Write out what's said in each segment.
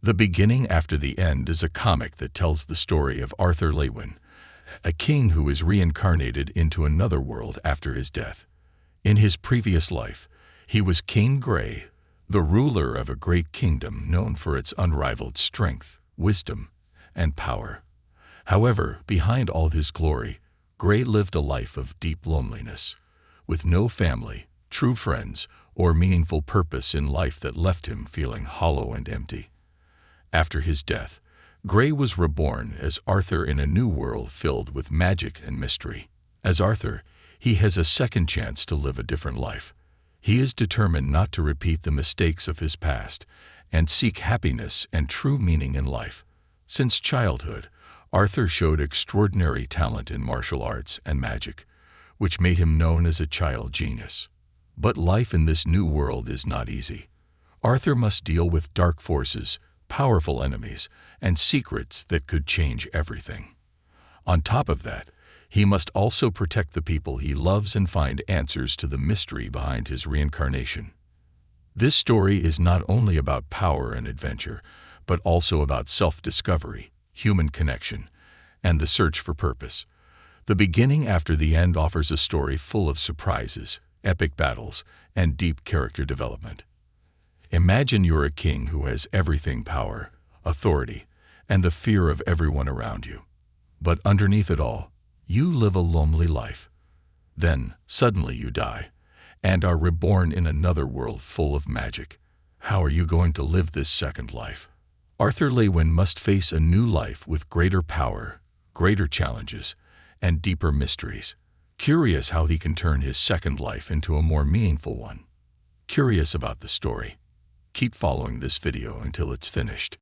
The Beginning After the End is a comic that tells the story of Arthur Lewin, a king who is reincarnated into another world after his death. In his previous life, he was King Grey, the ruler of a great kingdom known for its unrivaled strength, wisdom, and power. However, behind all his glory, Grey lived a life of deep loneliness, with no family, true friends, or meaningful purpose in life that left him feeling hollow and empty. After his death, Grey was reborn as Arthur in a new world filled with magic and mystery. As Arthur, he has a second chance to live a different life. He is determined not to repeat the mistakes of his past and seek happiness and true meaning in life. Since childhood, Arthur showed extraordinary talent in martial arts and magic, which made him known as a child genius. But life in this new world is not easy. Arthur must deal with dark forces, powerful enemies, and secrets that could change everything. On top of that, he must also protect the people he loves and find answers to the mystery behind his reincarnation. This story is not only about power and adventure, but also about self-discovery, human connection, and the search for purpose. The Beginning After the End offers a story full of surprises, epic battles, and deep character development. Imagine you're a king who has everything: power, authority, and the fear of everyone around you. But underneath it all, you live a lonely life. Then, suddenly you die, and are reborn in another world full of magic. How are you going to live this second life? Arthur Lewin must face a new life with greater power, greater challenges, and deeper mysteries. Curious how he can turn his second life into a more meaningful one. Curious about the story? Keep following this video until it's finished.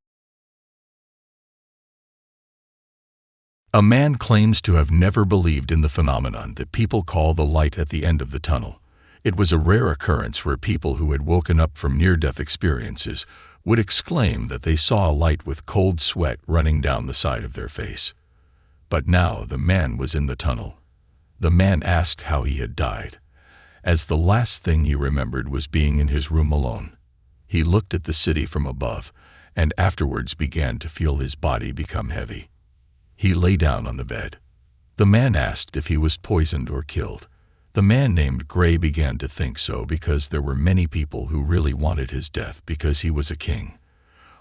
A man claims to have never believed in the phenomenon that people call the light at the end of the tunnel. It was a rare occurrence where people who had woken up from near-death experiences would exclaim that they saw a light with cold sweat running down the side of their face. But now the man was in the tunnel. The man asked how he had died, as the last thing he remembered was being in his room alone. He looked at the city from above, and afterwards began to feel his body become heavy. He lay down on the bed. The man asked if he was poisoned or killed. The man named Grey began to think so because there were many people who really wanted his death because he was a king.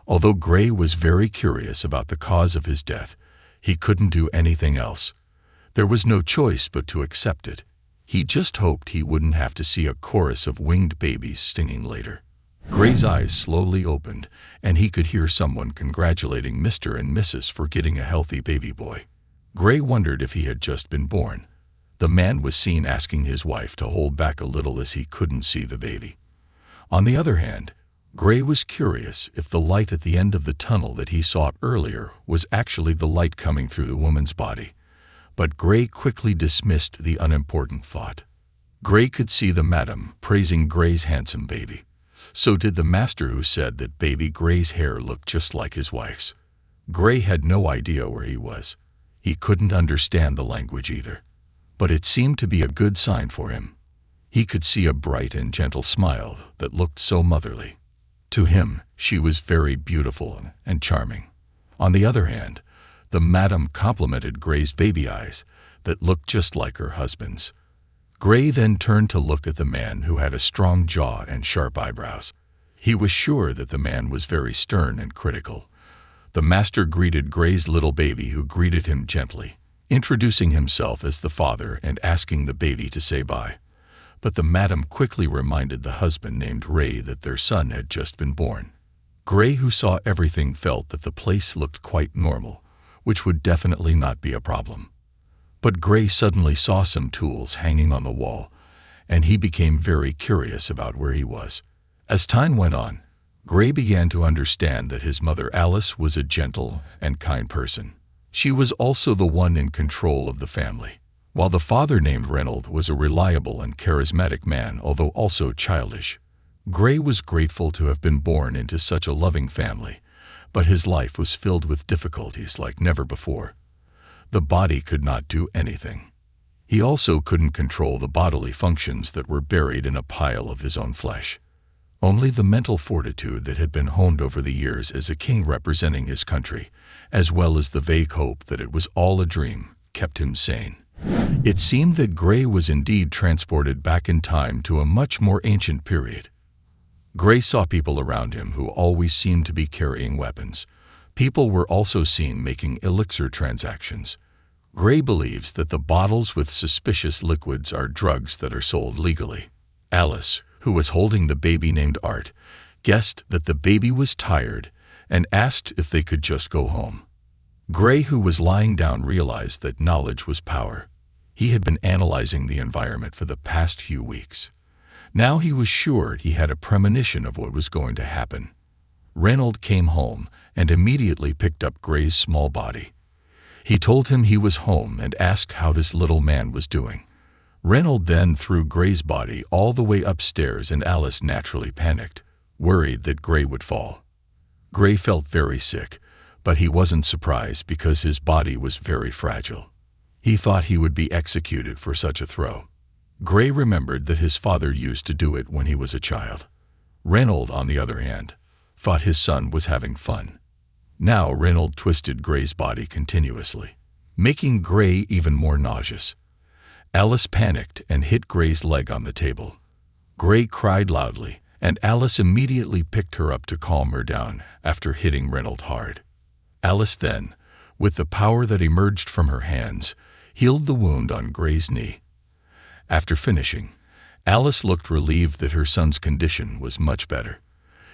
Although Grey was very curious about the cause of his death, he couldn't do anything else. There was no choice but to accept it. He just hoped he wouldn't have to see a chorus of winged babies stinging later. Grey's eyes slowly opened, and he could hear someone congratulating Mr. and Mrs. for getting a healthy baby boy. Grey wondered if he had just been born. The man was seen asking his wife to hold back a little as he couldn't see the baby. On the other hand, Grey was curious if the light at the end of the tunnel that he saw earlier was actually the light coming through the woman's body. But Grey quickly dismissed the unimportant thought. Grey could see the madam praising Grey's handsome baby. So did the master, who said that baby Grey's hair looked just like his wife's. Grey had no idea where he was. He couldn't understand the language either. But it seemed to be a good sign for him. He could see a bright and gentle smile that looked so motherly. To him, she was very beautiful and charming. On the other hand, the madam complimented Grey's baby eyes that looked just like her husband's. Grey then turned to look at the man, who had a strong jaw and sharp eyebrows. He was sure that the man was very stern and critical. The master greeted Grey's little baby, who greeted him gently, introducing himself as the father and asking the baby to say bye. But the madam quickly reminded the husband named Ray that their son had just been born. Grey, who saw everything, felt that the place looked quite normal, which would definitely not be a problem. But Grey suddenly saw some tools hanging on the wall, and he became very curious about where he was. As time went on, Grey began to understand that his mother Alice was a gentle and kind person. She was also the one in control of the family, while the father named Reynold was a reliable and charismatic man, although also childish. Grey was grateful to have been born into such a loving family, but his life was filled with difficulties like never before. The body could not do anything. He also couldn't control the bodily functions that were buried in a pile of his own flesh. Only the mental fortitude that had been honed over the years as a king representing his country, as well as the vague hope that it was all a dream, kept him sane. It seemed that Gray was indeed transported back in time to a much more ancient period. Gray saw people around him who always seemed to be carrying weapons. People were also seen making elixir transactions. Gray believes that the bottles with suspicious liquids are drugs that are sold legally. Alice, who was holding the baby named Art, guessed that the baby was tired and asked if they could just go home. Gray, who was lying down, realized that knowledge was power. He had been analyzing the environment for the past few weeks. Now he was sure he had a premonition of what was going to happen. Reynold came home and immediately picked up Gray's small body. He told him he was home and asked how this little man was doing. Reynold then threw Gray's body all the way upstairs, and Alice naturally panicked, worried that Gray would fall. Gray felt very sick, but he wasn't surprised because his body was very fragile. He thought he would be executed for such a throw. Gray remembered that his father used to do it when he was a child. Reynold, on the other hand, thought his son was having fun. Now Reynold twisted Gray's body continuously, making Gray even more nauseous. Alice panicked and hit Gray's leg on the table. Gray cried loudly, and Alice immediately picked her up to calm her down after hitting Reynold hard. Alice then, with the power that emerged from her hands, healed the wound on Gray's knee. After finishing, Alice looked relieved that her son's condition was much better.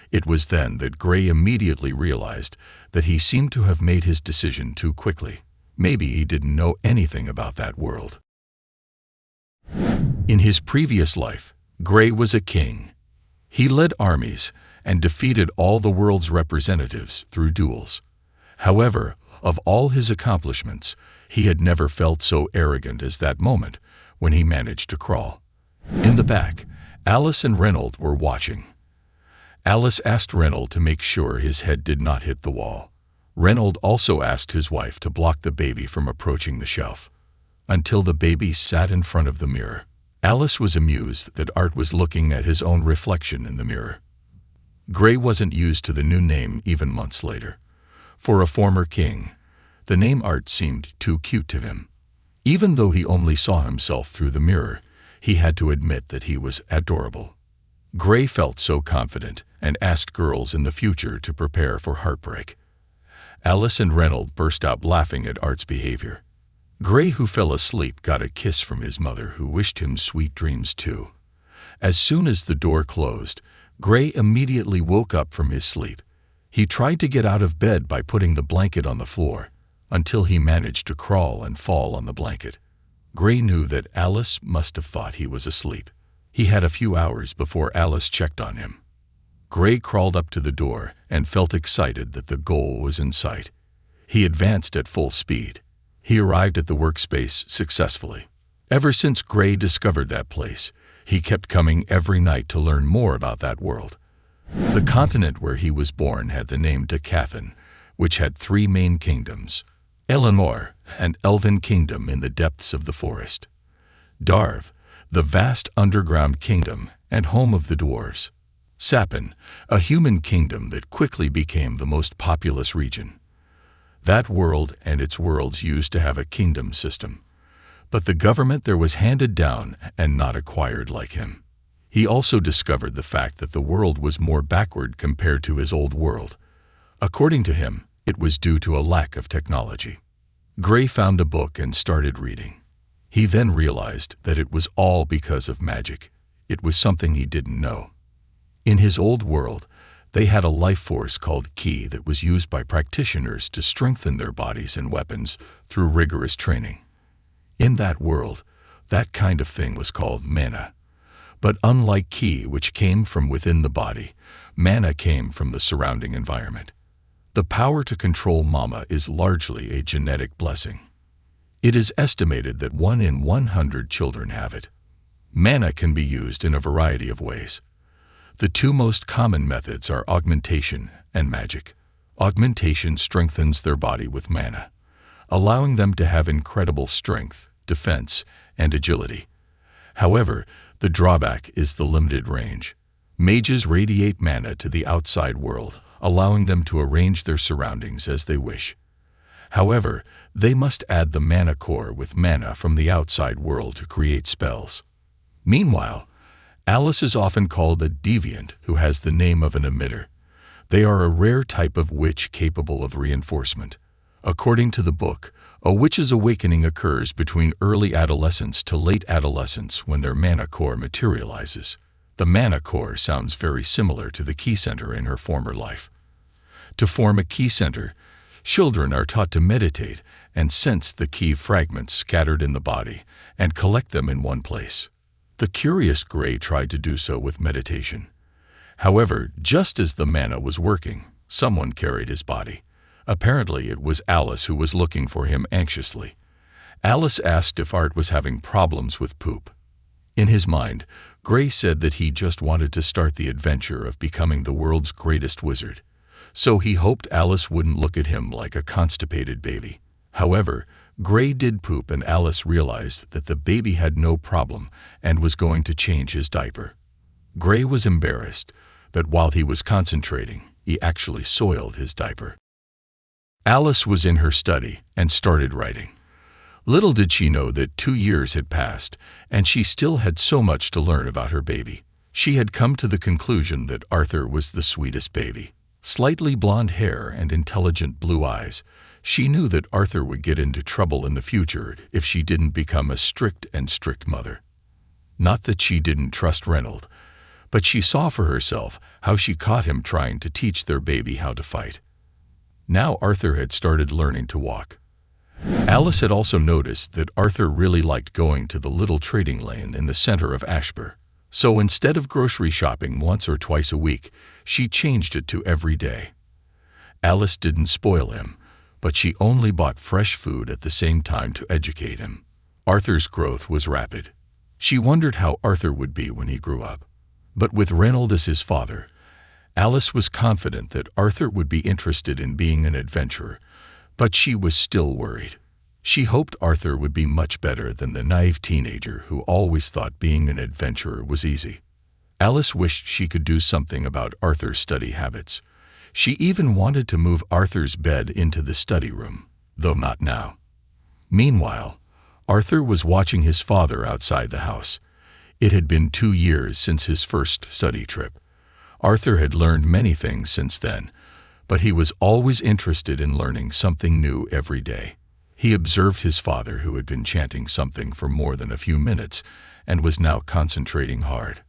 It was then that Gray immediately realized that he seemed to have made his decision too quickly. Maybe he didn't know anything about that world. In his previous life, Gray was a king. He led armies and defeated all the world's representatives through duels. However, of all his accomplishments, he had never felt so arrogant as that moment when he managed to crawl. In the back, Alice and Reynold were watching. Alice asked Reynold to make sure his head did not hit the wall. Reynold also asked his wife to block the baby from approaching the shelf, until the baby sat in front of the mirror. Alice was amused that Art was looking at his own reflection in the mirror. Gray wasn't used to the new name even months later. For a former king, the name Art seemed too cute to him. Even though he only saw himself through the mirror, he had to admit that he was adorable. Gray felt so confident and asked girls in the future to prepare for heartbreak. Alice and Reynold burst out laughing at Art's behavior. Gray, who fell asleep, got a kiss from his mother, who wished him sweet dreams too. As soon as the door closed, Gray immediately woke up from his sleep. He tried to get out of bed by putting the blanket on the floor, until he managed to crawl and fall on the blanket. Gray knew that Alice must have thought he was asleep. He had a few hours before Alice checked on him. Gray crawled up to the door and felt excited that the goal was in sight. He advanced at full speed. He arrived at the workspace successfully. Ever since Gray discovered that place, he kept coming every night to learn more about that world. The continent where he was born had the name Decathan, which had 3 main kingdoms: Eleanor, an elven kingdom in the depths of the forest; Darv, the vast underground kingdom and home of the dwarves; Sapin, a human kingdom that quickly became the most populous region. That world and its worlds used to have a kingdom system, but the government there was handed down and not acquired like him. He also discovered the fact that the world was more backward compared to his old world. According to him, it was due to a lack of technology. Gray found a book and started reading. He then realized that it was all because of magic. It was something he didn't know. In his old world, they had a life force called ki that was used by practitioners to strengthen their bodies and weapons through rigorous training. In that world, that kind of thing was called mana. But unlike ki, which came from within the body, mana came from the surrounding environment. The power to control mana is largely a genetic blessing. It is estimated that 1 in 100 children have it. Mana can be used in a variety of ways. The 2 most common methods are augmentation and magic. Augmentation strengthens their body with mana, allowing them to have incredible strength, defense, and agility. However, the drawback is the limited range. Mages radiate mana to the outside world, allowing them to arrange their surroundings as they wish. However, they must add the mana core with mana from the outside world to create spells. Meanwhile, Alice is often called a deviant who has the name of an emitter. They are a rare type of witch capable of reinforcement. According to the book, a witch's awakening occurs between early adolescence to late adolescence when their mana core materializes. The mana core sounds very similar to the key center in her former life. To form a key center, children are taught to meditate and sense the key fragments scattered in the body and collect them in one place. The curious Gray tried to do so with meditation. However, just as the mana was working, someone carried his body. Apparently, it was Alice who was looking for him anxiously. Alice asked if Art was having problems with poop. In his mind, Gray said that he just wanted to start the adventure of becoming the world's greatest wizard. So he hoped Alice wouldn't look at him like a constipated baby. However, Gray did poop and Alice realized that the baby had no problem and was going to change his diaper. Gray was embarrassed that while he was concentrating, he actually soiled his diaper. Alice was in her study and started writing. Little did she know that 2 years had passed, and she still had so much to learn about her baby. She had come to the conclusion that Arthur was the sweetest baby. Slightly blonde hair and intelligent blue eyes, she knew that Arthur would get into trouble in the future if she didn't become a strict mother. Not that she didn't trust Reynold, but she saw for herself how she caught him trying to teach their baby how to fight. Now Arthur had started learning to walk. Alice had also noticed that Arthur really liked going to the little trading lane in the center of Ashbur. So instead of grocery shopping once or twice a week, she changed it to every day. Alice didn't spoil him, but she only bought fresh food at the same time to educate him. Arthur's growth was rapid. She wondered how Arthur would be when he grew up. But with Reynold as his father, Alice was confident that Arthur would be interested in being an adventurer, but she was still worried. She hoped Arthur would be much better than the naive teenager who always thought being an adventurer was easy. Alice wished she could do something about Arthur's study habits. She even wanted to move Arthur's bed into the study room, though not now. Meanwhile, Arthur was watching his father outside the house. It had been 2 years since his first study trip. Arthur had learned many things since then, but he was always interested in learning something new every day. He observed his father, who had been chanting something for more than a few minutes and was now concentrating hard.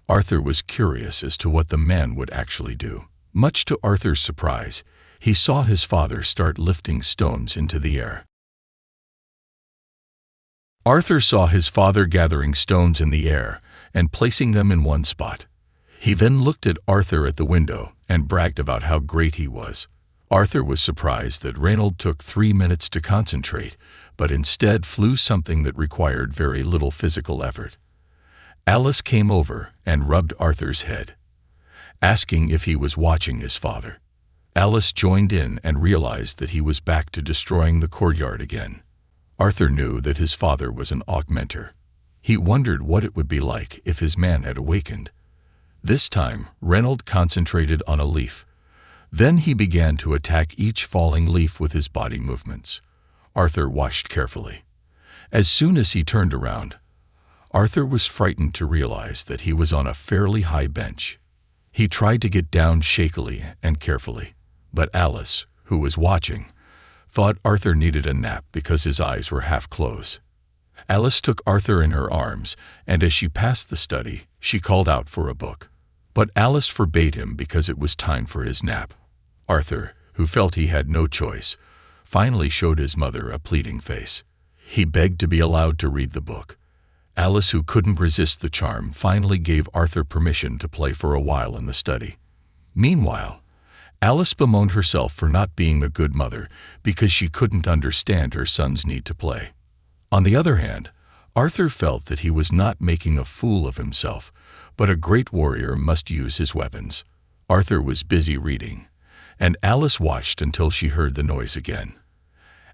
Arthur was curious as to what the man would actually do. Much to Arthur's surprise, he saw his father start lifting stones into the air. Arthur saw his father gathering stones in the air and placing them in one spot. He then looked at Arthur at the window and bragged about how great he was. Arthur was surprised that Reynold took 3 minutes to concentrate, but instead flew something that required very little physical effort. Alice came over and rubbed Arthur's head, asking if he was watching his father. Alice joined in and realized that he was back to destroying the courtyard again. Arthur knew that his father was an augmenter. He wondered what it would be like if his man had awakened. This time, Reynold concentrated on a leaf. Then he began to attack each falling leaf with his body movements. Arthur watched carefully. As soon as he turned around, Arthur was frightened to realize that he was on a fairly high bench. He tried to get down shakily and carefully, but Alice, who was watching, thought Arthur needed a nap because his eyes were half closed. Alice took Arthur in her arms, and as she passed the study, she called out for a book. But Alice forbade him because it was time for his nap. Arthur, who felt he had no choice, finally showed his mother a pleading face. He begged to be allowed to read the book. Alice, who couldn't resist the charm, finally gave Arthur permission to play for a while in the study. Meanwhile, Alice bemoaned herself for not being a good mother because she couldn't understand her son's need to play. On the other hand, Arthur felt that he was not making a fool of himself, but a great warrior must use his weapons. Arthur was busy reading, and Alice watched until she heard the noise again.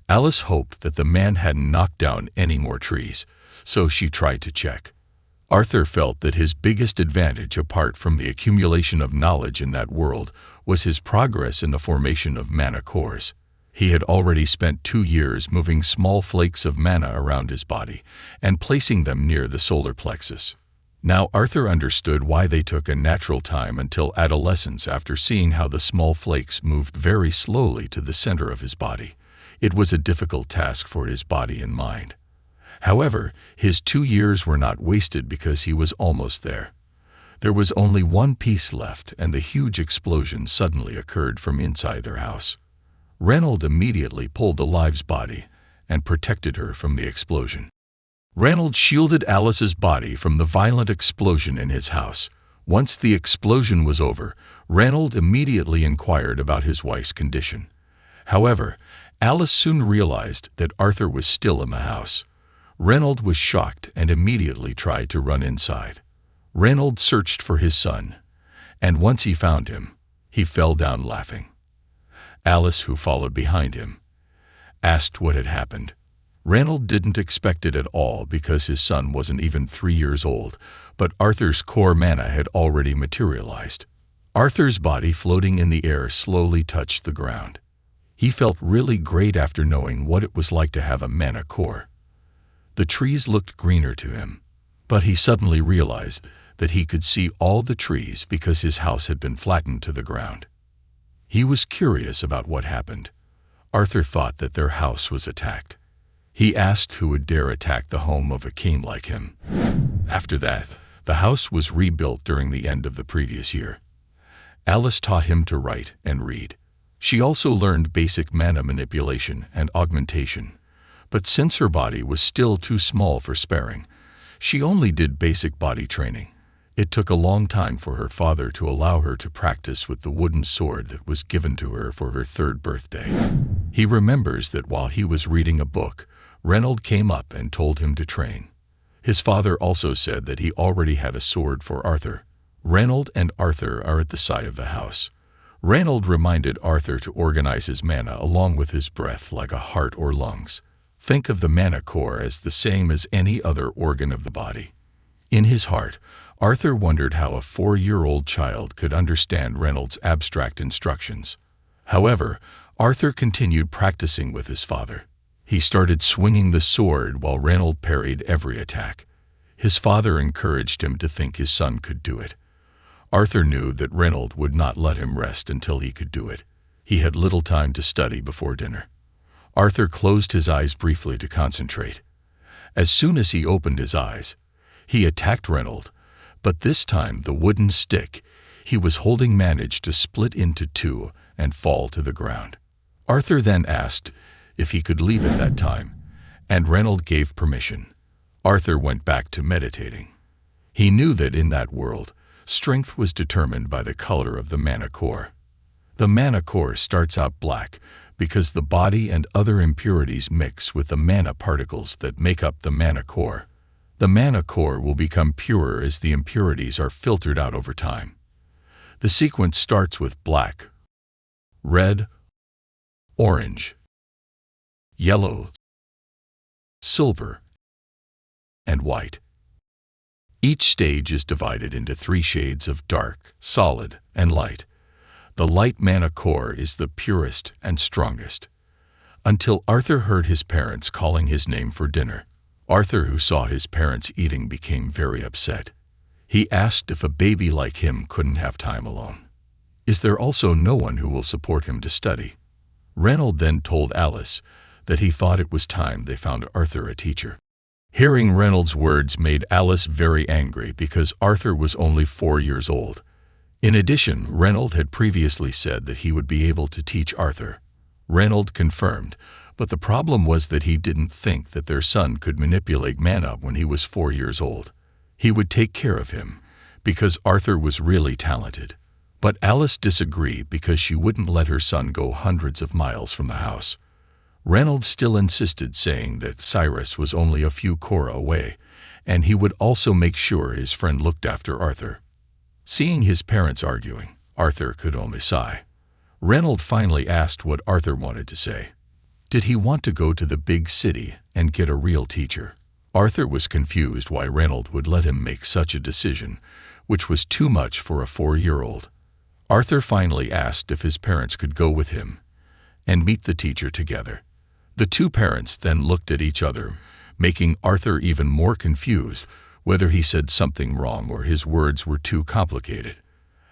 Alice hoped that the man hadn't knocked down any more trees, so she tried to check. Arthur felt that his biggest advantage, apart from the accumulation of knowledge in that world, was his progress in the formation of mana cores. He had already spent 2 years moving small flakes of mana around his body and placing them near the solar plexus. Now Arthur understood why they took a natural time until adolescence after seeing how the small flakes moved very slowly to the center of his body. It was a difficult task for his body and mind. However, his 2 years were not wasted because he was almost there. There was only one piece left, and the huge explosion suddenly occurred from inside their house. Reynold immediately pulled Alive's body and protected her from the explosion. Reynold shielded Alice's body from the violent explosion in his house. Once the explosion was over, Reynold immediately inquired about his wife's condition. However, Alice soon realized that Arthur was still in the house. Reynold was shocked and immediately tried to run inside. Reynold searched for his son, and once he found him, he fell down laughing. Alice, who followed behind him, asked what had happened. Reynold didn't expect it at all because his son wasn't even 3 years old, but Arthur's core mana had already materialized. Arthur's body floating in the air slowly touched the ground. He felt really great after knowing what it was like to have a mana core. The trees looked greener to him, but he suddenly realized that he could see all the trees because his house had been flattened to the ground. He was curious about what happened. Arthur thought that their house was attacked. He asked who would dare attack the home of a king like him. After that, the house was rebuilt during the end of the previous year. Alice taught him to write and read. She also learned basic mana manipulation and augmentation. But since her body was still too small for sparring, she only did basic body training. It took a long time for her father to allow her to practice with the wooden sword that was given to her for her 3rd birthday. He remembers that while he was reading a book, Reynold came up and told him to train. His father also said that he already had a sword for Arthur. Reynold and Arthur are at the side of the house. Reynold reminded Arthur to organize his mana along with his breath like a heart or lungs. Think of the mana core as the same as any other organ of the body. In his heart, Arthur wondered how a 4-year-old child could understand Reynold's abstract instructions. However, Arthur continued practicing with his father. He started swinging the sword while Reynold parried every attack. His father encouraged him to think his son could do it. Arthur knew that Reynold would not let him rest until he could do it. He had little time to study before dinner. Arthur closed his eyes briefly to concentrate. As soon as he opened his eyes, he attacked Reynold, but this time the wooden stick he was holding managed to split into 2 and fall to the ground. Arthur then asked if he could leave at that time, and Reynold gave permission. Arthur went back to meditating. He knew that in that world, strength was determined by the color of the mana core. The mana core starts out black because the body and other impurities mix with the mana particles that make up the mana core. The mana core will become purer as the impurities are filtered out over time. The sequence starts with black, red, orange, yellow, silver, and white. Each stage is divided into 3 shades of dark, solid, and light. The light mana core is the purest and strongest. Until Arthur heard his parents calling his name for dinner. Arthur, who saw his parents eating, became very upset. He asked if a baby like him couldn't have time alone. Is there also no one who will support him to study? Reynold then told Alice that he thought it was time they found Arthur a teacher. Hearing Reynold's words made Alice very angry because Arthur was only 4 years old. In addition, Reynold had previously said that he would be able to teach Arthur. Reynold confirmed, but the problem was that he didn't think that their son could manipulate mana when he was 4 years old. He would take care of him, because Arthur was really talented. But Alice disagreed because she wouldn't let her son go hundreds of miles from the house. Reynold still insisted, saying that Cyrus was only a few kora away, and he would also make sure his friend looked after Arthur. Seeing his parents arguing, Arthur could only sigh. Reynold finally asked what Arthur wanted to say. Did he want to go to the big city and get a real teacher? Arthur was confused why Reynold would let him make such a decision, which was too much for a 4-year-old. Arthur finally asked if his parents could go with him and meet the teacher together. The two parents then looked at each other, making Arthur even more confused whether he said something wrong or his words were too complicated.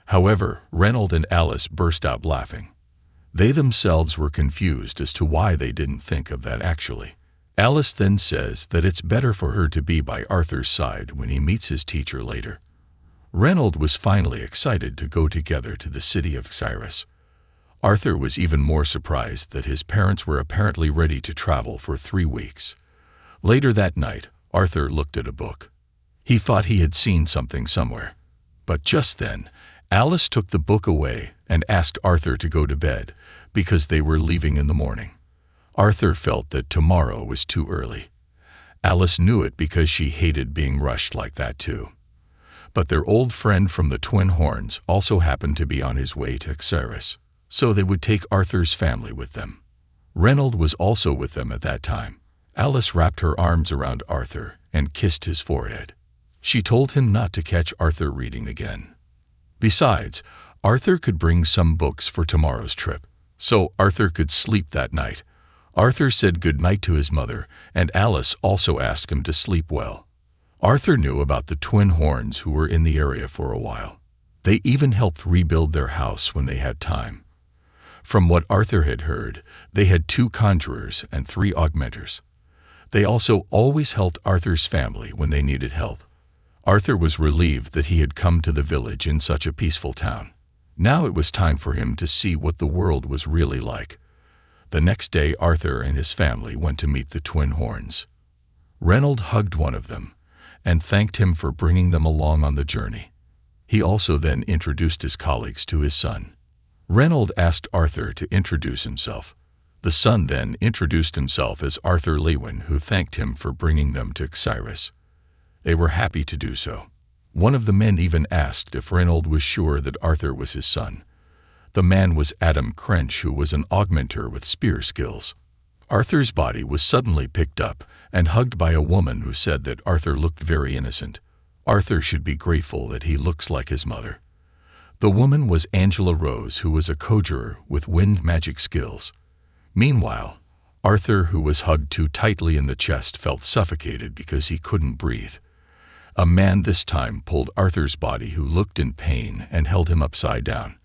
However, Reynold and Alice burst out laughing. They themselves were confused as to why they didn't think of that actually. Alice then says that it's better for her to be by Arthur's side when he meets his teacher later. Reynold was finally excited to go together to the city of Cyrus. Arthur was even more surprised that his parents were apparently ready to travel for 3 weeks. Later that night, Arthur looked at a book. He thought he had seen something somewhere. But just then, Alice took the book away and asked Arthur to go to bed because they were leaving in the morning. Arthur felt that tomorrow was too early. Alice knew it because she hated being rushed like that too. But their old friend from the Twin Horns also happened to be on his way to Cyrus, so they would take Arthur's family with them. Reynold was also with them at that time. Alice wrapped her arms around Arthur and kissed his forehead. She told him not to catch Arthur reading again. Besides, Arthur could bring some books for tomorrow's trip, so Arthur could sleep that night. Arthur said goodnight to his mother, and Alice also asked him to sleep well. Arthur knew about the Twin Horns who were in the area for a while. They even helped rebuild their house when they had time. From what Arthur had heard, they had 2 conjurers and 3 augmenters. They also always helped Arthur's family when they needed help. Arthur was relieved that he had come to the village in such a peaceful town. Now it was time for him to see what the world was really like. The next day, Arthur and his family went to meet the Twin Horns. Reynold hugged one of them and thanked him for bringing them along on the journey. He also then introduced his colleagues to his son. Reynold asked Arthur to introduce himself. The son then introduced himself as Arthur Lewin, who thanked him for bringing them to Cyrus. They were happy to do so. One of the men even asked if Reynold was sure that Arthur was his son. The man was Adam Crench, who was an augmenter with spear skills. Arthur's body was suddenly picked up and hugged by a woman who said that Arthur looked very innocent. Arthur should be grateful that he looks like his mother. The woman was Angela Rose, who was a conjurer with wind magic skills. Meanwhile, Arthur, who was hugged too tightly in the chest, felt suffocated because he couldn't breathe. A man this time pulled Arthur's body, who looked in pain, and held him upside down.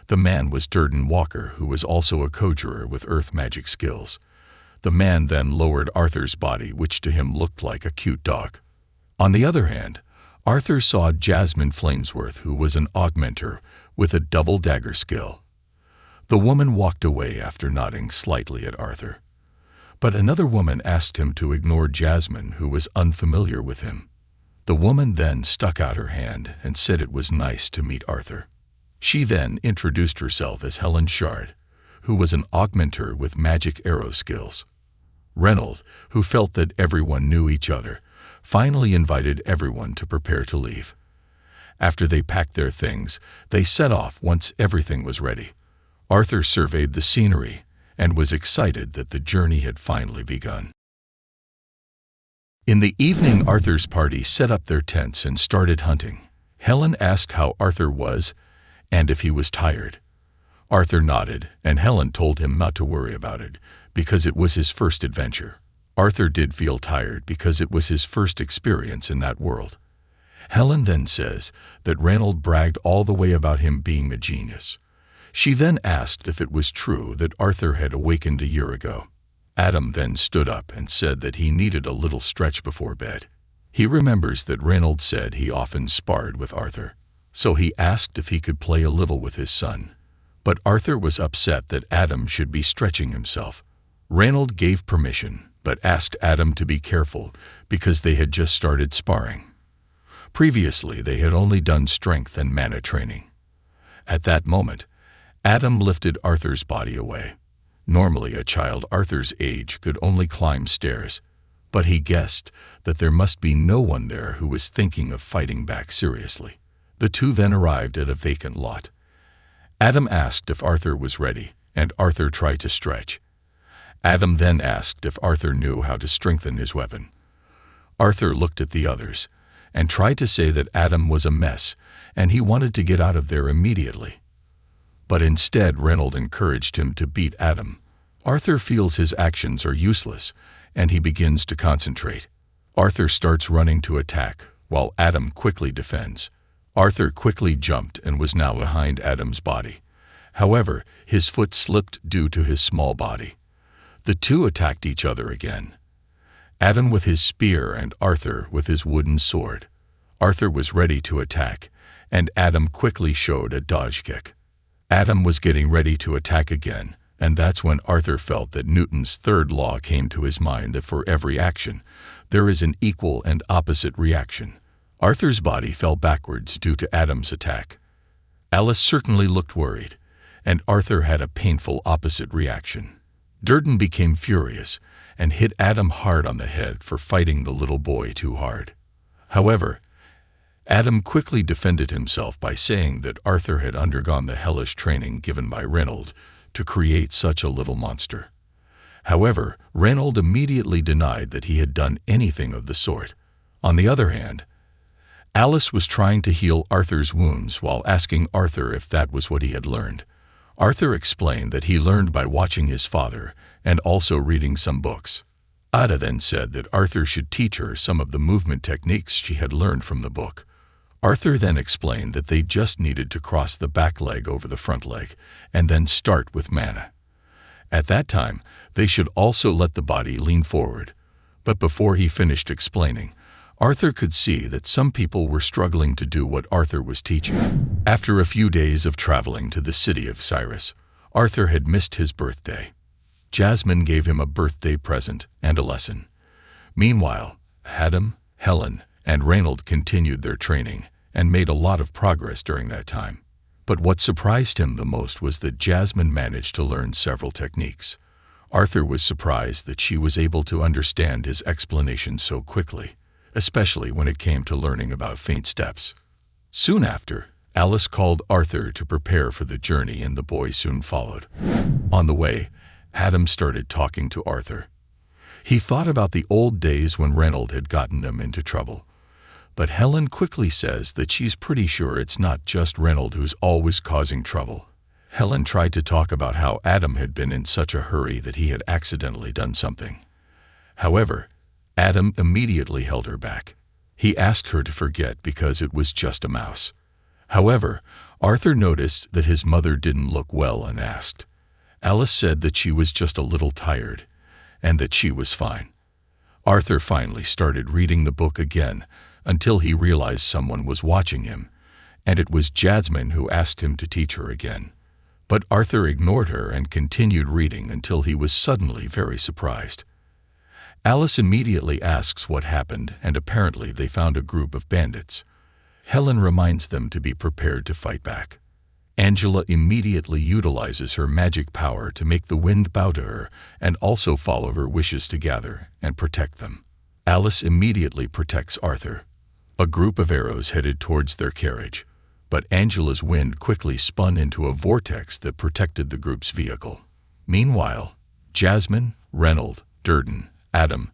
The man was Durden Walker, who was also a conjurer with earth magic skills. The man then lowered Arthur's body, which to him looked like a cute dog. On the other hand, Arthur saw Jasmine Flamesworth, who was an augmenter with a double dagger skill. The woman walked away after nodding slightly at Arthur. But another woman asked him to ignore Jasmine, who was unfamiliar with him. The woman then stuck out her hand and said it was nice to meet Arthur. She then introduced herself as Helen Shard, who was an augmenter with magic arrow skills. Reynold, who felt that everyone knew each other, finally invited everyone to prepare to leave. After they packed their things, they set off once everything was ready. Arthur surveyed the scenery and was excited that the journey had finally begun. In the evening, Arthur's party set up their tents and started hunting. Helen asked how Arthur was and if he was tired. Arthur nodded, and Helen told him not to worry about it because it was his first adventure. Arthur did feel tired because it was his first experience in that world. Helen then says that Reynold bragged all the way about him being a genius. She then asked if it was true that Arthur had awakened a year ago. Adam then stood up and said that he needed a little stretch before bed. He remembers that Reynold said he often sparred with Arthur, so he asked if he could play a little with his son. But Arthur was upset that Adam should be stretching himself. Reynold gave permission, but asked Adam to be careful because they had just started sparring. Previously, they had only done strength and mana training. At that moment, Adam lifted Arthur's body away. Normally, a child Arthur's age could only climb stairs, but he guessed that there must be no one there who was thinking of fighting back seriously. The two then arrived at a vacant lot. Adam asked if Arthur was ready, and Arthur tried to stretch. Adam then asked if Arthur knew how to strengthen his weapon. Arthur looked at the others and tried to say that Adam was a mess and he wanted to get out of there immediately. But instead Reynold encouraged him to beat Adam. Arthur feels his actions are useless and he begins to concentrate. Arthur starts running to attack while Adam quickly defends. Arthur quickly jumped and was now behind Adam's body. However, his foot slipped due to his small body. The two attacked each other again. Adam with his spear and Arthur with his wooden sword. Arthur was ready to attack, and Adam quickly showed a dodge kick. Adam was getting ready to attack again, and that's when Arthur felt that Newton's third law came to his mind that for every action, there is an equal and opposite reaction. Arthur's body fell backwards due to Adam's attack. Alice certainly looked worried, and Arthur had a painful opposite reaction. Durden became furious and hit Adam hard on the head for fighting the little boy too hard. However, Adam quickly defended himself by saying that Arthur had undergone the hellish training given by Reynold to create such a little monster. However, Reynold immediately denied that he had done anything of the sort. On the other hand, Alice was trying to heal Arthur's wounds while asking Arthur if that was what he had learned. Arthur explained that he learned by watching his father and also reading some books. Ada then said that Arthur should teach her some of the movement techniques she had learned from the book. Arthur then explained that they just needed to cross the back leg over the front leg and then start with mana. At that time, they should also let the body lean forward. But before he finished explaining, Arthur could see that some people were struggling to do what Arthur was teaching. After a few days of traveling to the city of Cyrus, Arthur had missed his birthday. Jasmine gave him a birthday present and a lesson. Meanwhile, Adam, Helen, and Reynold continued their training and made a lot of progress during that time. But what surprised him the most was that Jasmine managed to learn several techniques. Arthur was surprised that she was able to understand his explanation so quickly, especially when it came to learning about faint steps. Soon after, Alice called Arthur to prepare for the journey and the boy soon followed. On the way, Adam started talking to Arthur. He thought about the old days when Reynold had gotten them into trouble. But Helen quickly says that she's pretty sure it's not just Reynold who's always causing trouble. Helen tried to talk about how Adam had been in such a hurry that he had accidentally done something. However, Adam immediately held her back. He asked her to forget because it was just a mouse. However, Arthur noticed that his mother didn't look well and asked. Alice said that she was just a little tired and that she was fine. Arthur finally started reading the book again until he realized someone was watching him, and it was Jasmine who asked him to teach her again. But Arthur ignored her and continued reading until he was suddenly very surprised. Alice immediately asks what happened, and apparently they found a group of bandits. Helen reminds them to be prepared to fight back. Angela immediately utilizes her magic power to make the wind bow to her and also follow her wishes to gather and protect them. Alice immediately protects Arthur. A group of arrows headed towards their carriage, but Angela's wind quickly spun into a vortex that protected the group's vehicle. Meanwhile, Jasmine, Reynold, Durden, Adam,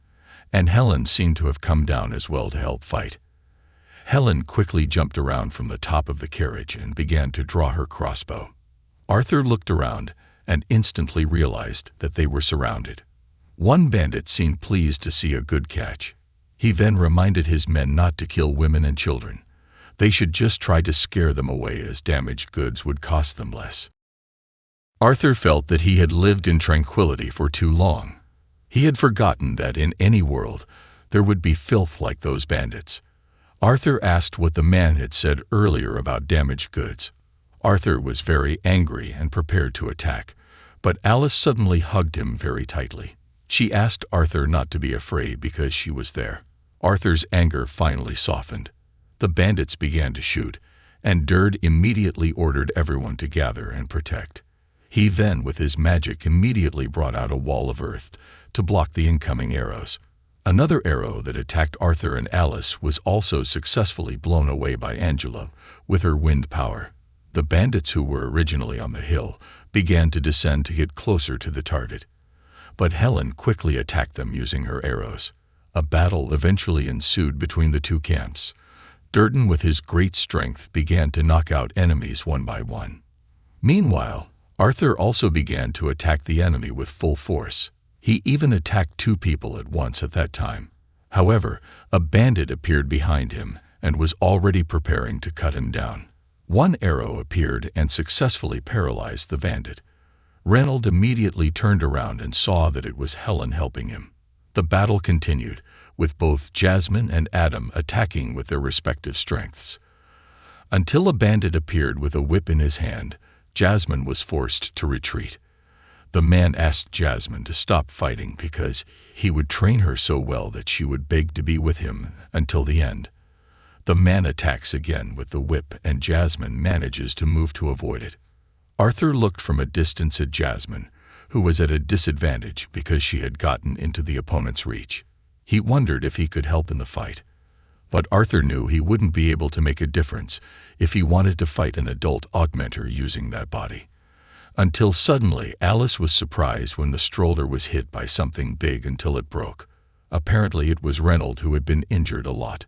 and Helen seemed to have come down as well to help fight. Helen quickly jumped around from the top of the carriage and began to draw her crossbow. Arthur looked around and instantly realized that they were surrounded. One bandit seemed pleased to see a good catch. He then reminded his men not to kill women and children. They should just try to scare them away as damaged goods would cost them less. Arthur felt that he had lived in tranquility for too long. He had forgotten that in any world there would be filth like those bandits. Arthur asked what the man had said earlier about damaged goods. Arthur was very angry and prepared to attack, but Alice suddenly hugged him very tightly. She asked Arthur not to be afraid because she was there. Arthur's anger finally softened. The bandits began to shoot, and Durd immediately ordered everyone to gather and protect. He then, with his magic, immediately brought out a wall of earth to block the incoming arrows. Another arrow that attacked Arthur and Alice was also successfully blown away by Angela with her wind power. The bandits who were originally on the hill began to descend to get closer to the target. But Helen quickly attacked them using her arrows. A battle eventually ensued between the two camps. Durden, with his great strength, began to knock out enemies one by one. Meanwhile, Arthur also began to attack the enemy with full force. He even attacked two people at once at that time. However, a bandit appeared behind him and was already preparing to cut him down. One arrow appeared and successfully paralyzed the bandit. Reynold immediately turned around and saw that it was Helen helping him. The battle continued, with both Jasmine and Adam attacking with their respective strengths. Until a bandit appeared with a whip in his hand, Jasmine was forced to retreat. The man asked Jasmine to stop fighting because he would train her so well that she would beg to be with him until the end. The man attacks again with the whip and Jasmine manages to move to avoid it. Arthur looked from a distance at Jasmine, who was at a disadvantage because she had gotten into the opponent's reach. He wondered if he could help in the fight. But Arthur knew he wouldn't be able to make a difference if he wanted to fight an adult augmenter using that body. Until suddenly Alice was surprised when the stroller was hit by something big until it broke. Apparently it was Reynold who had been injured a lot.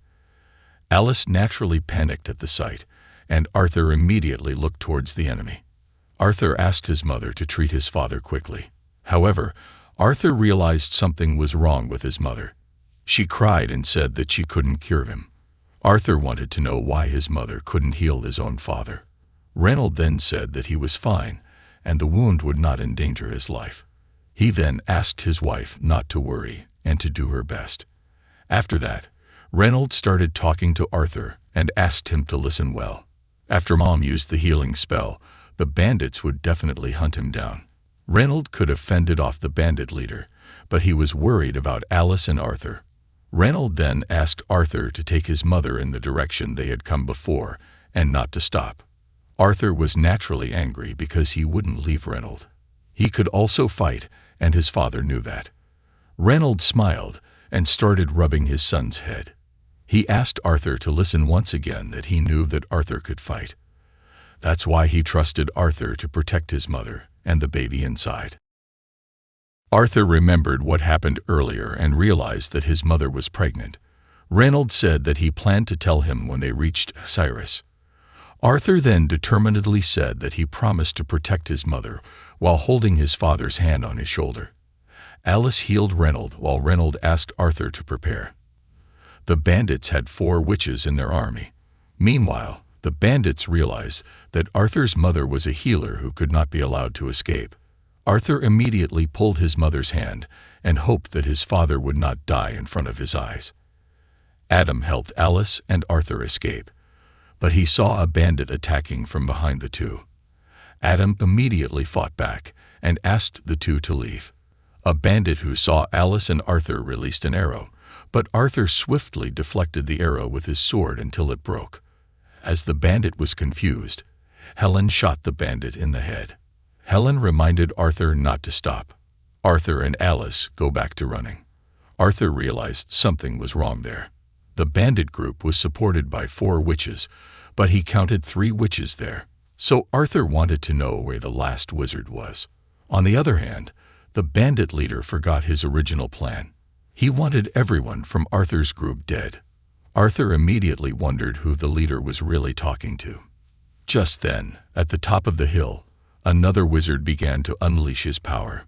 Alice naturally panicked at the sight, and Arthur immediately looked towards the enemy. Arthur asked his mother to treat his father quickly. However, Arthur realized something was wrong with his mother. She cried and said that she couldn't cure him. Arthur wanted to know why his mother couldn't heal his own father. Reynold then said that he was fine, and the wound would not endanger his life. He then asked his wife not to worry and to do her best. After that, Reynold started talking to Arthur and asked him to listen well. After Mom used the healing spell, the bandits would definitely hunt him down. Reynold could have fended off the bandit leader, but he was worried about Alice and Arthur. Reynold then asked Arthur to take his mother in the direction they had come before and not to stop. Arthur was naturally angry because he wouldn't leave Reynold. He could also fight, and his father knew that. Reynold smiled and started rubbing his son's head. He asked Arthur to listen once again that he knew that Arthur could fight. That's why he trusted Arthur to protect his mother and the baby inside. Arthur remembered what happened earlier and realized that his mother was pregnant. Reynold said that he planned to tell him when they reached Cyrus. Arthur then determinedly said that he promised to protect his mother while holding his father's hand on his shoulder. Alice healed Reynold while Reynold asked Arthur to prepare. The bandits had 4 witches in their army. Meanwhile, the bandits realized that Arthur's mother was a healer who could not be allowed to escape. Arthur immediately pulled his mother's hand and hoped that his father would not die in front of his eyes. Adam helped Alice and Arthur escape, but he saw a bandit attacking from behind the two. Adam immediately fought back and asked the two to leave. A bandit who saw Alice and Arthur released an arrow, but Arthur swiftly deflected the arrow with his sword until it broke. As the bandit was confused, Helen shot the bandit in the head. Helen reminded Arthur not to stop. Arthur and Alice go back to running. Arthur realized something was wrong there. The bandit group was supported by 4 witches, but he counted 3 witches there. So Arthur wanted to know where the last wizard was. On the other hand, the bandit leader forgot his original plan. He wanted everyone from Arthur's group dead. Arthur immediately wondered who the leader was really talking to. Just then, at the top of the hill, another wizard began to unleash his power.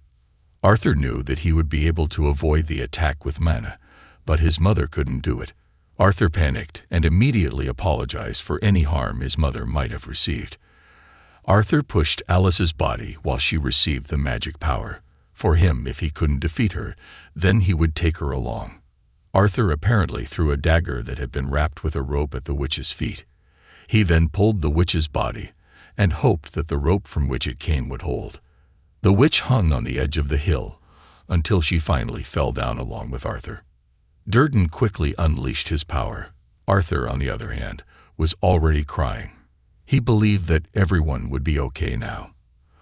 Arthur knew that he would be able to avoid the attack with mana, but his mother couldn't do it. Arthur panicked and immediately apologized for any harm his mother might have received. Arthur pushed Alice's body while she received the magic power. For him, if he couldn't defeat her, then he would take her along. Arthur apparently threw a dagger that had been wrapped with a rope at the witch's feet. He then pulled the witch's body and hoped that the rope from which it came would hold. The witch hung on the edge of the hill until she finally fell down along with Arthur. Durden quickly unleashed his power. Arthur, on the other hand, was already crying. He believed that everyone would be okay now,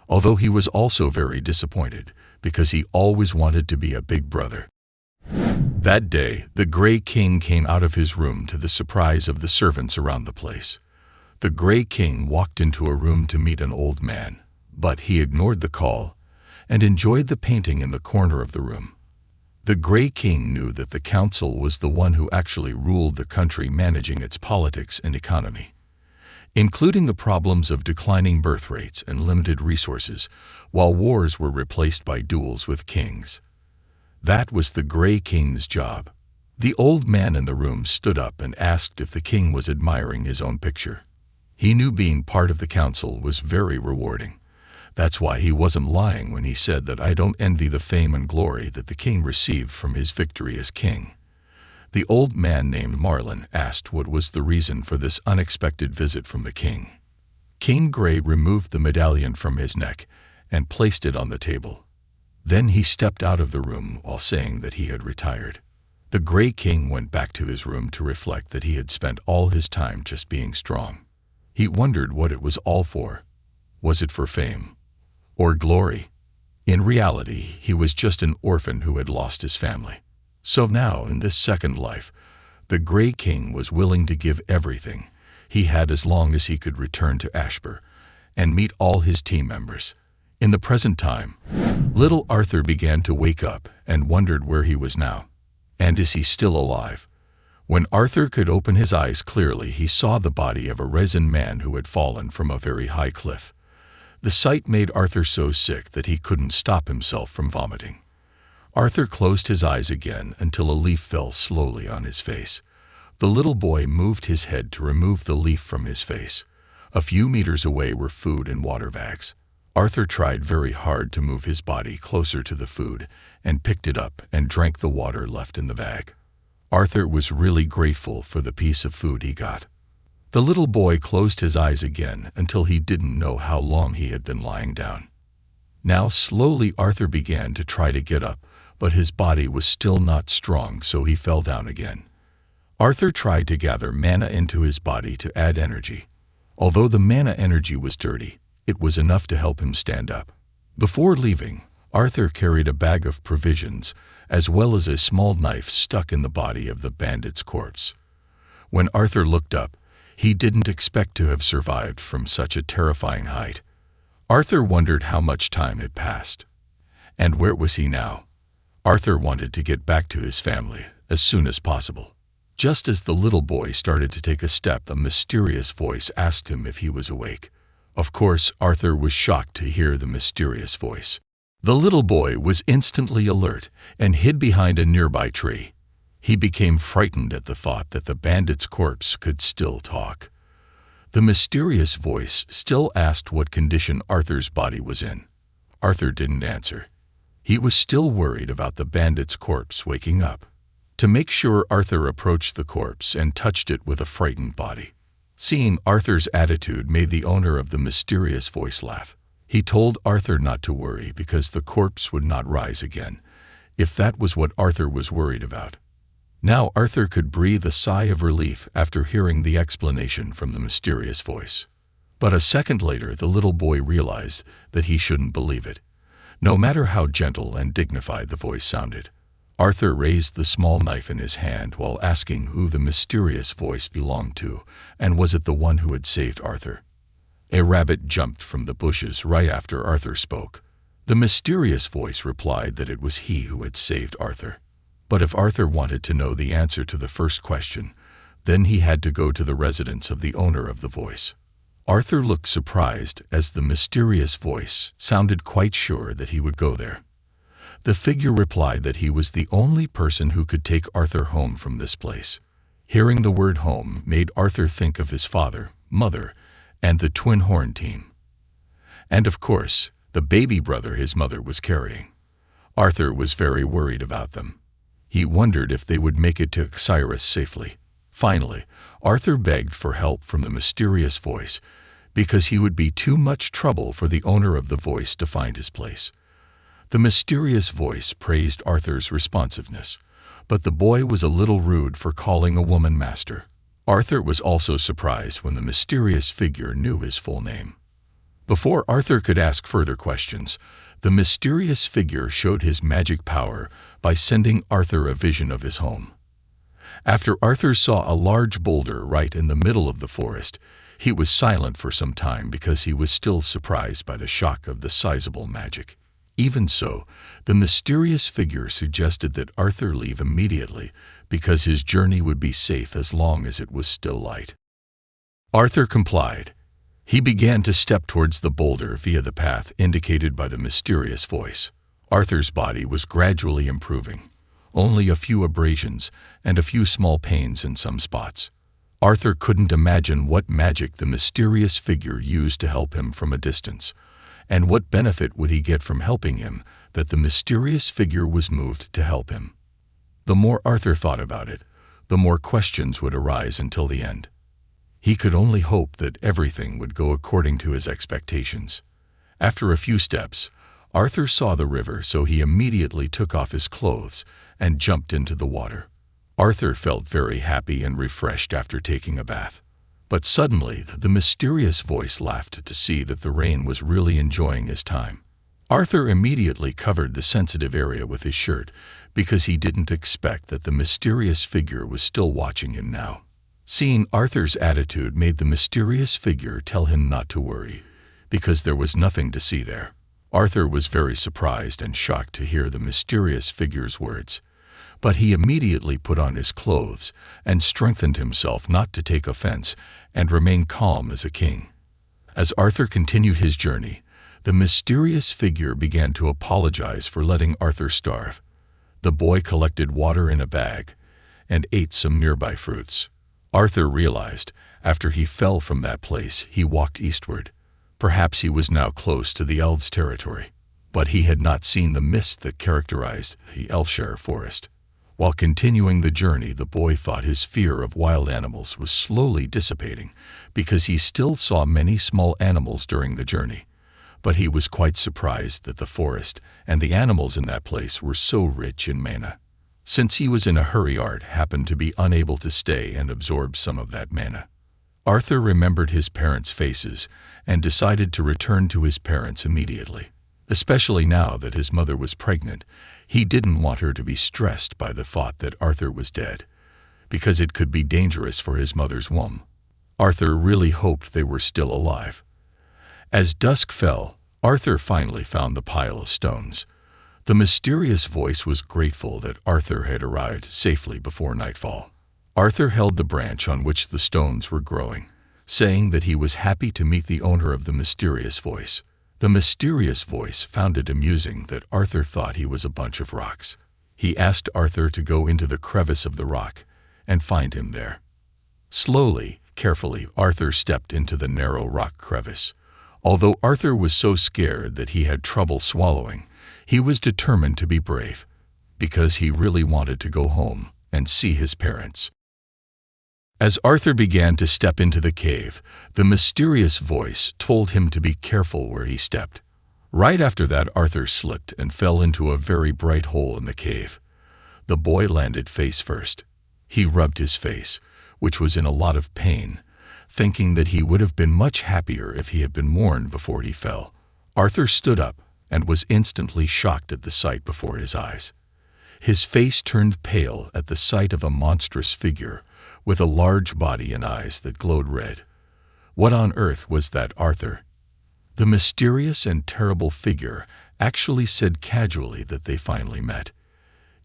although he was also very disappointed because he always wanted to be a big brother. That day, the Gray King came out of his room to the surprise of the servants around the place. The Gray King walked into a room to meet an old man, but he ignored the call and enjoyed the painting in the corner of the room. The Grey King knew that the council was the one who actually ruled the country, managing its politics and economy, including the problems of declining birth rates and limited resources, while wars were replaced by duels with kings. That was the Grey King's job. The old man in the room stood up and asked if the king was admiring his own picture. He knew being part of the council was very rewarding. That's why he wasn't lying when he said that I don't envy the fame and glory that the king received from his victory as king. The old man named Marlin asked what was the reason for this unexpected visit from the king. King Grey removed the medallion from his neck and placed it on the table. Then he stepped out of the room while saying that he had retired. The Grey King went back to his room to reflect that he had spent all his time just being strong. He wondered what it was all for. Was it for fame or glory? In reality, he was just an orphan who had lost his family. So now, in this second life, the Grey King was willing to give everything he had as long as he could return to Ashbur and meet all his team members. In the present time, little Arthur began to wake up and wondered where he was now. And is he still alive? When Arthur could open his eyes clearly, he saw the body of a resin man who had fallen from a very high cliff. The sight made Arthur so sick that he couldn't stop himself from vomiting. Arthur closed his eyes again until a leaf fell slowly on his face. The little boy moved his head to remove the leaf from his face. A few meters away were food and water bags. Arthur tried very hard to move his body closer to the food and picked it up and drank the water left in the bag. Arthur was really grateful for the piece of food he got. The little boy closed his eyes again until he didn't know how long he had been lying down. Now slowly Arthur began to try to get up, but his body was still not strong, so he fell down again. Arthur tried to gather mana into his body to add energy. Although the mana energy was dirty, it was enough to help him stand up. Before leaving, Arthur carried a bag of provisions, as well as a small knife stuck in the body of the bandit's corpse. When Arthur looked up, he didn't expect to have survived from such a terrifying height. Arthur wondered how much time had passed. And where was he now? Arthur wanted to get back to his family as soon as possible. Just as the little boy started to take a step, a mysterious voice asked him if he was awake. Of course, Arthur was shocked to hear the mysterious voice. The little boy was instantly alert and hid behind a nearby tree. He became frightened at the thought that the bandit's corpse could still talk. The mysterious voice still asked what condition Arthur's body was in. Arthur didn't answer. He was still worried about the bandit's corpse waking up. To make sure, Arthur approached the corpse and touched it with a frightened body. Seeing Arthur's attitude made the owner of the mysterious voice laugh. He told Arthur not to worry because the corpse would not rise again, if that was what Arthur was worried about. Now Arthur could breathe a sigh of relief after hearing the explanation from the mysterious voice. But a second later, the little boy realized that he shouldn't believe it. No matter how gentle and dignified the voice sounded, Arthur raised the small knife in his hand while asking who the mysterious voice belonged to, and was it the one who had saved Arthur. A rabbit jumped from the bushes right after Arthur spoke. The mysterious voice replied that it was he who had saved Arthur. But if Arthur wanted to know the answer to the first question, then he had to go to the residence of the owner of the voice. Arthur looked surprised as the mysterious voice sounded quite sure that he would go there. The figure replied that he was the only person who could take Arthur home from this place. Hearing the word home made Arthur think of his father, mother, and the twin horn team. And of course, the baby brother his mother was carrying. Arthur was very worried about them. He wondered if they would make it to Cyrus safely. Finally, Arthur begged for help from the mysterious voice because he would be too much trouble for the owner of the voice to find his place. The mysterious voice praised Arthur's responsiveness, but the boy was a little rude for calling a woman master. Arthur was also surprised when the mysterious figure knew his full name. Before Arthur could ask further questions, the mysterious figure showed his magic power by sending Arthur a vision of his home. After Arthur saw a large boulder right in the middle of the forest, he was silent for some time because he was still surprised by the shock of the sizable magic. Even so, the mysterious figure suggested that Arthur leave immediately because his journey would be safe as long as it was still light. Arthur complied. He began to step towards the boulder via the path indicated by the mysterious voice. Arthur's body was gradually improving. Only a few abrasions and a few small pains in some spots. Arthur couldn't imagine what magic the mysterious figure used to help him from a distance, and what benefit would he get from helping him that the mysterious figure was moved to help him. The more Arthur thought about it, the more questions would arise until the end. He could only hope that everything would go according to his expectations. After a few steps, Arthur saw the river, so he immediately took off his clothes and jumped into the water. Arthur felt very happy and refreshed after taking a bath. But suddenly, the mysterious voice laughed to see that the rain was really enjoying his time. Arthur immediately covered the sensitive area with his shirt because he didn't expect that the mysterious figure was still watching him now. Seeing Arthur's attitude made the mysterious figure tell him not to worry, because there was nothing to see there. Arthur was very surprised and shocked to hear the mysterious figure's words, but he immediately put on his clothes and strengthened himself not to take offense and remain calm as a king. As Arthur continued his journey, the mysterious figure began to apologize for letting Arthur starve. The boy collected water in a bag and ate some nearby fruits. Arthur realized, after he fell from that place, he walked eastward. Perhaps he was now close to the elves' territory, but he had not seen the mist that characterized the Elfshire forest. While continuing the journey, the boy thought his fear of wild animals was slowly dissipating because he still saw many small animals during the journey. But he was quite surprised that the forest and the animals in that place were so rich in mana. Since he was in a hurry, Art happened to be unable to stay and absorb some of that mana. Arthur remembered his parents' faces and decided to return to his parents immediately. Especially now that his mother was pregnant, he didn't want her to be stressed by the thought that Arthur was dead, because it could be dangerous for his mother's womb. Arthur really hoped they were still alive. As dusk fell, Arthur finally found the pile of stones. The mysterious voice was grateful that Arthur had arrived safely before nightfall. Arthur held the branch on which the stones were growing, saying that he was happy to meet the owner of the mysterious voice. The mysterious voice found it amusing that Arthur thought he was a bunch of rocks. He asked Arthur to go into the crevice of the rock and find him there. Slowly, carefully, Arthur stepped into the narrow rock crevice. Although Arthur was so scared that he had trouble swallowing, he was determined to be brave, because he really wanted to go home and see his parents. As Arthur began to step into the cave, the mysterious voice told him to be careful where he stepped. Right after that, Arthur slipped and fell into a very bright hole in the cave. The boy landed face first. He rubbed his face, which was in a lot of pain, thinking that he would have been much happier if he had been warned before he fell. Arthur stood up and was instantly shocked at the sight before his eyes. His face turned pale at the sight of a monstrous figure with a large body and eyes that glowed red. What on earth was that, Arthur? The mysterious and terrible figure actually said casually that they finally met.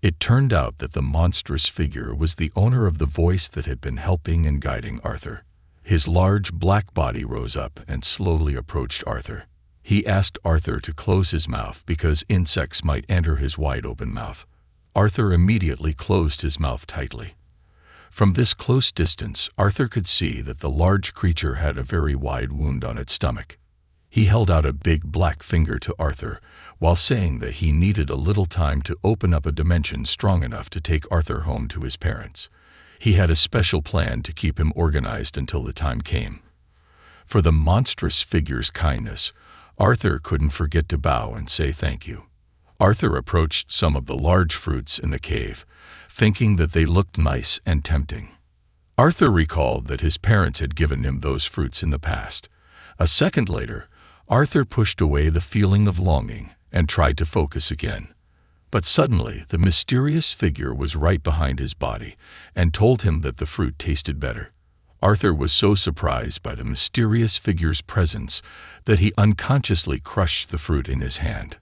It turned out that the monstrous figure was the owner of the voice that had been helping and guiding Arthur. His large black body rose up and slowly approached Arthur. He asked Arthur to close his mouth because insects might enter his wide-open mouth. Arthur immediately closed his mouth tightly. From this close distance, Arthur could see that the large creature had a very wide wound on its stomach. He held out a big black finger to Arthur while saying that he needed a little time to open up a dimension strong enough to take Arthur home to his parents. He had a special plan to keep him organized until the time came. For the monstrous figure's kindness, Arthur couldn't forget to bow and say thank you. Arthur approached some of the large fruits in the cave, thinking that they looked nice and tempting. Arthur recalled that his parents had given him those fruits in the past. A second later, Arthur pushed away the feeling of longing and tried to focus again. But suddenly, the mysterious figure was right behind his body and told him that the fruit tasted better. Arthur was so surprised by the mysterious figure's presence that he unconsciously crushed the fruit in his hand.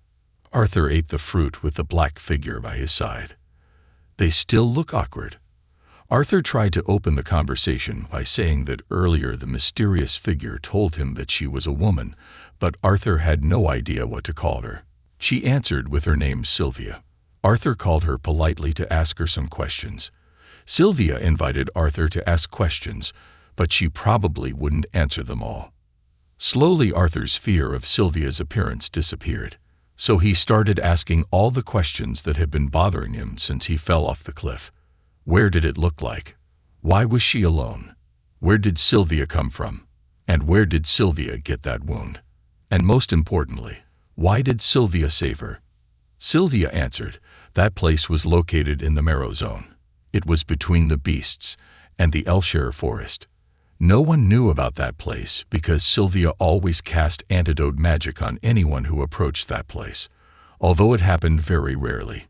Arthur ate the fruit with the black figure by his side. They still look awkward. Arthur tried to open the conversation by saying that earlier the mysterious figure told him that she was a woman, but Arthur had no idea what to call her. She answered with her name Sylvia. Arthur called her politely to ask her some questions. Sylvia invited Arthur to ask questions, but she probably wouldn't answer them all. Slowly Arthur's fear of Sylvia's appearance disappeared, so he started asking all the questions that had been bothering him since he fell off the cliff. Where did it look like? Why was she alone? Where did Sylvia come from? And where did Sylvia get that wound? And most importantly, why did Sylvia save her? Sylvia answered, that place was located in the Marrow Zone. It was between the beasts and the Elshire forest. No one knew about that place because Sylvia always cast antidote magic on anyone who approached that place, although it happened very rarely.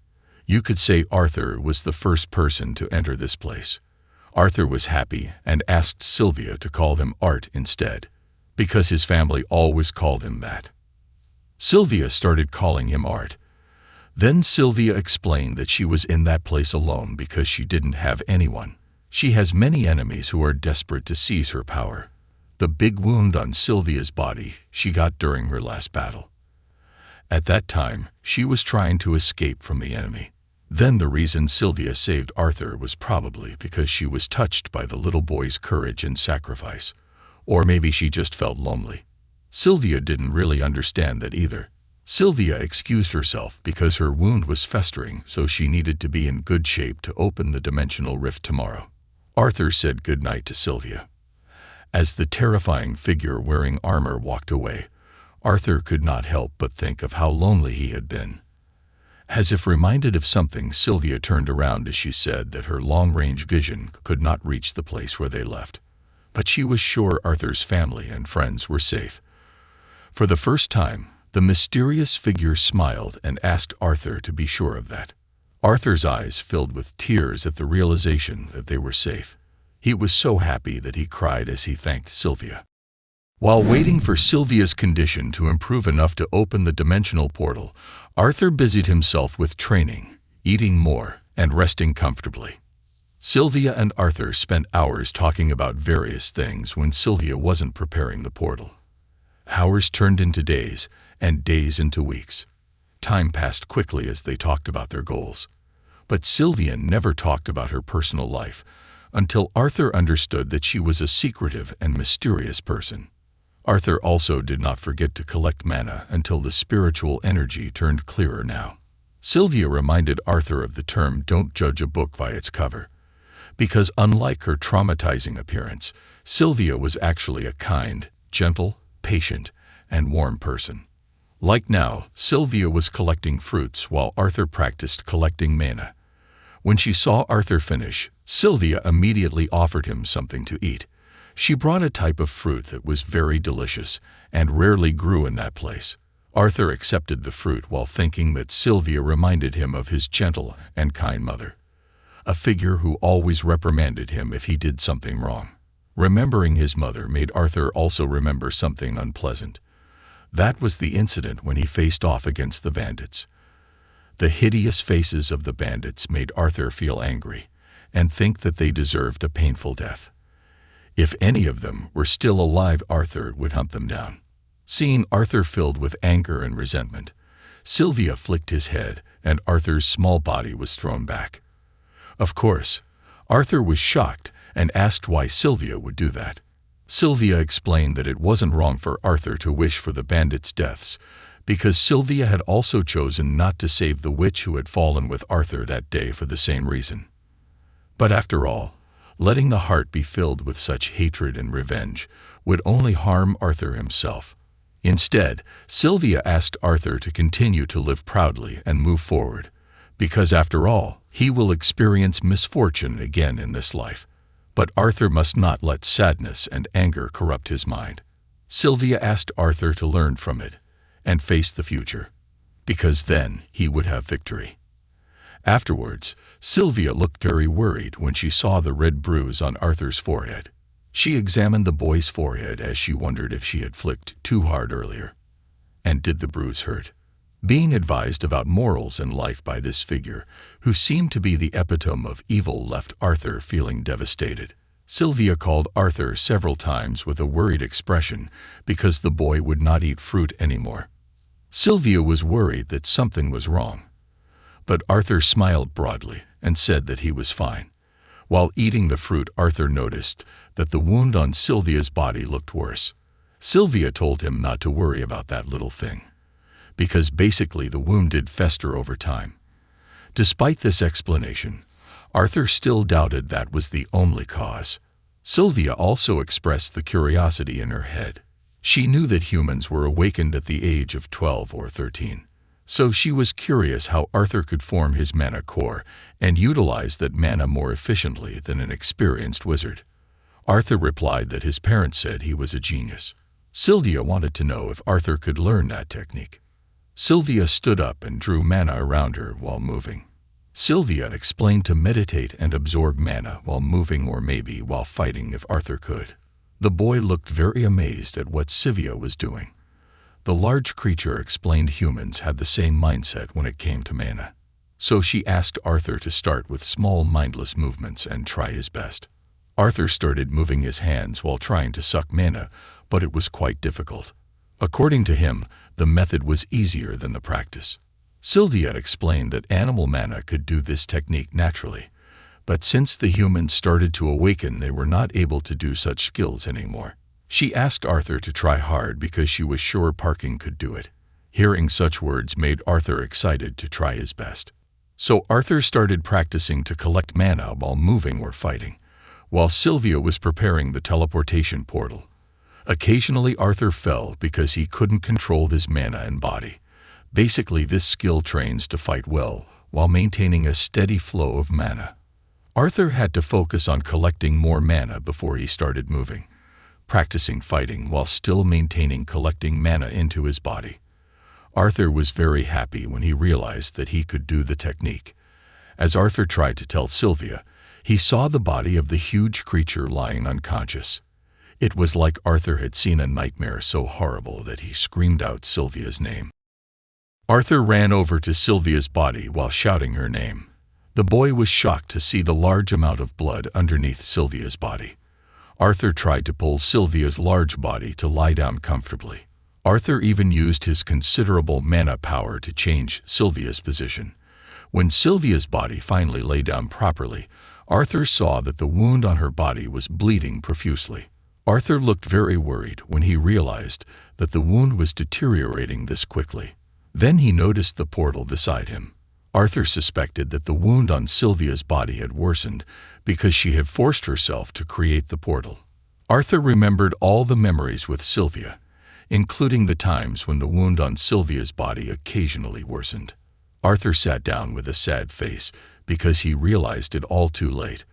You could say Arthur was the first person to enter this place. Arthur was happy and asked Sylvia to call him Art instead, because his family always called him that. Sylvia started calling him Art. Then Sylvia explained that she was in that place alone because she didn't have anyone. She has many enemies who are desperate to seize her power. The big wound on Sylvia's body she got during her last battle. At that time, she was trying to escape from the enemy. Then the reason Sylvia saved Arthur was probably because she was touched by the little boy's courage and sacrifice. Or maybe she just felt lonely. Sylvia didn't really understand that either. Sylvia excused herself because her wound was festering, so she needed to be in good shape to open the dimensional rift tomorrow. Arthur said goodnight to Sylvia. As the terrifying figure wearing armor walked away, Arthur could not help but think of how lonely he had been. As if reminded of something, Sylvia turned around as she said that her long-range vision could not reach the place where they left. But she was sure Arthur's family and friends were safe. For the first time, the mysterious figure smiled and asked Arthur to be sure of that. Arthur's eyes filled with tears at the realization that they were safe. He was so happy that he cried as he thanked Sylvia. While waiting for Sylvia's condition to improve enough to open the dimensional portal, Arthur busied himself with training, eating more, and resting comfortably. Sylvia and Arthur spent hours talking about various things when Sylvia wasn't preparing the portal. Hours turned into days, and days into weeks. Time passed quickly as they talked about their goals. But Sylvia never talked about her personal life, until Arthur understood that she was a secretive and mysterious person. Arthur also did not forget to collect mana until the spiritual energy turned clearer now. Sylvia reminded Arthur of the term "don't judge a book by its cover," because unlike her traumatizing appearance, Sylvia was actually a kind, gentle, patient, and warm person. Like now, Sylvia was collecting fruits while Arthur practiced collecting mana. When she saw Arthur finish, Sylvia immediately offered him something to eat. She brought a type of fruit that was very delicious and rarely grew in that place. Arthur accepted the fruit while thinking that Sylvia reminded him of his gentle and kind mother, a figure who always reprimanded him if he did something wrong. Remembering his mother made Arthur also remember something unpleasant. That was the incident when he faced off against the bandits. The hideous faces of the bandits made Arthur feel angry and think that they deserved a painful death. If any of them were still alive, Arthur would hunt them down. Seeing Arthur filled with anger and resentment, Sylvia flicked his head and Arthur's small body was thrown back. Of course, Arthur was shocked and asked why Sylvia would do that. Sylvia explained that it wasn't wrong for Arthur to wish for the bandits' deaths, because Sylvia had also chosen not to save the witch who had fallen with Arthur that day for the same reason. But after all, letting the heart be filled with such hatred and revenge would only harm Arthur himself. Instead, Sylvia asked Arthur to continue to live proudly and move forward, because after all, he will experience misfortune again in this life. But Arthur must not let sadness and anger corrupt his mind. Sylvia asked Arthur to learn from it and face the future, because then he would have victory. Afterwards, Sylvia looked very worried when she saw the red bruise on Arthur's forehead. She examined the boy's forehead as she wondered if she had flicked too hard earlier. And did the bruise hurt? Being advised about morals and life by this figure, who seemed to be the epitome of evil, left Arthur feeling devastated. Sylvia called Arthur several times with a worried expression because the boy would not eat fruit anymore. Sylvia was worried that something was wrong, but Arthur smiled broadly and said that he was fine. While eating the fruit, Arthur noticed that the wound on Sylvia's body looked worse. Sylvia told him not to worry about that little thing, because basically the wound did fester over time. Despite this explanation, Arthur still doubted that was the only cause. Sylvia also expressed the curiosity in her head. She knew that humans were awakened at the age of 12 or 13. So she was curious how Arthur could form his mana core and utilize that mana more efficiently than an experienced wizard. Arthur replied that his parents said he was a genius. Sylvia wanted to know if Arthur could learn that technique. Sylvia stood up and drew mana around her while moving. Sylvia explained to meditate and absorb mana while moving or maybe while fighting if Arthur could. The boy looked very amazed at what Sylvia was doing. The large creature explained humans had the same mindset when it came to mana. So she asked Arthur to start with small mindless movements and try his best. Arthur started moving his hands while trying to suck mana, but it was quite difficult. According to him, the method was easier than the practice. Sylvia explained that animal mana could do this technique naturally, but since the humans started to awaken, they were not able to do such skills anymore. She asked Arthur to try hard because she was sure Parking could do it. Hearing such words made Arthur excited to try his best. So Arthur started practicing to collect mana while moving or fighting, while Sylvia was preparing the teleportation portal. Occasionally Arthur fell because he couldn't control his mana and body. Basically, this skill trains to fight well while maintaining a steady flow of mana. Arthur had to focus on collecting more mana before he started moving, practicing fighting while still maintaining collecting mana into his body. Arthur was very happy when he realized that he could do the technique. As Arthur tried to tell Sylvia, he saw the body of the huge creature lying unconscious. It was like Arthur had seen a nightmare so horrible that he screamed out Sylvia's name. Arthur ran over to Sylvia's body while shouting her name. The boy was shocked to see the large amount of blood underneath Sylvia's body. Arthur tried to pull Sylvia's large body to lie down comfortably. Arthur even used his considerable mana power to change Sylvia's position. When Sylvia's body finally lay down properly, Arthur saw that the wound on her body was bleeding profusely. Arthur looked very worried when he realized that the wound was deteriorating this quickly. Then he noticed the portal beside him. Arthur suspected that the wound on Sylvia's body had worsened because she had forced herself to create the portal. Arthur remembered all the memories with Sylvia, including the times when the wound on Sylvia's body occasionally worsened. Arthur sat down with a sad face because he realized it all too late.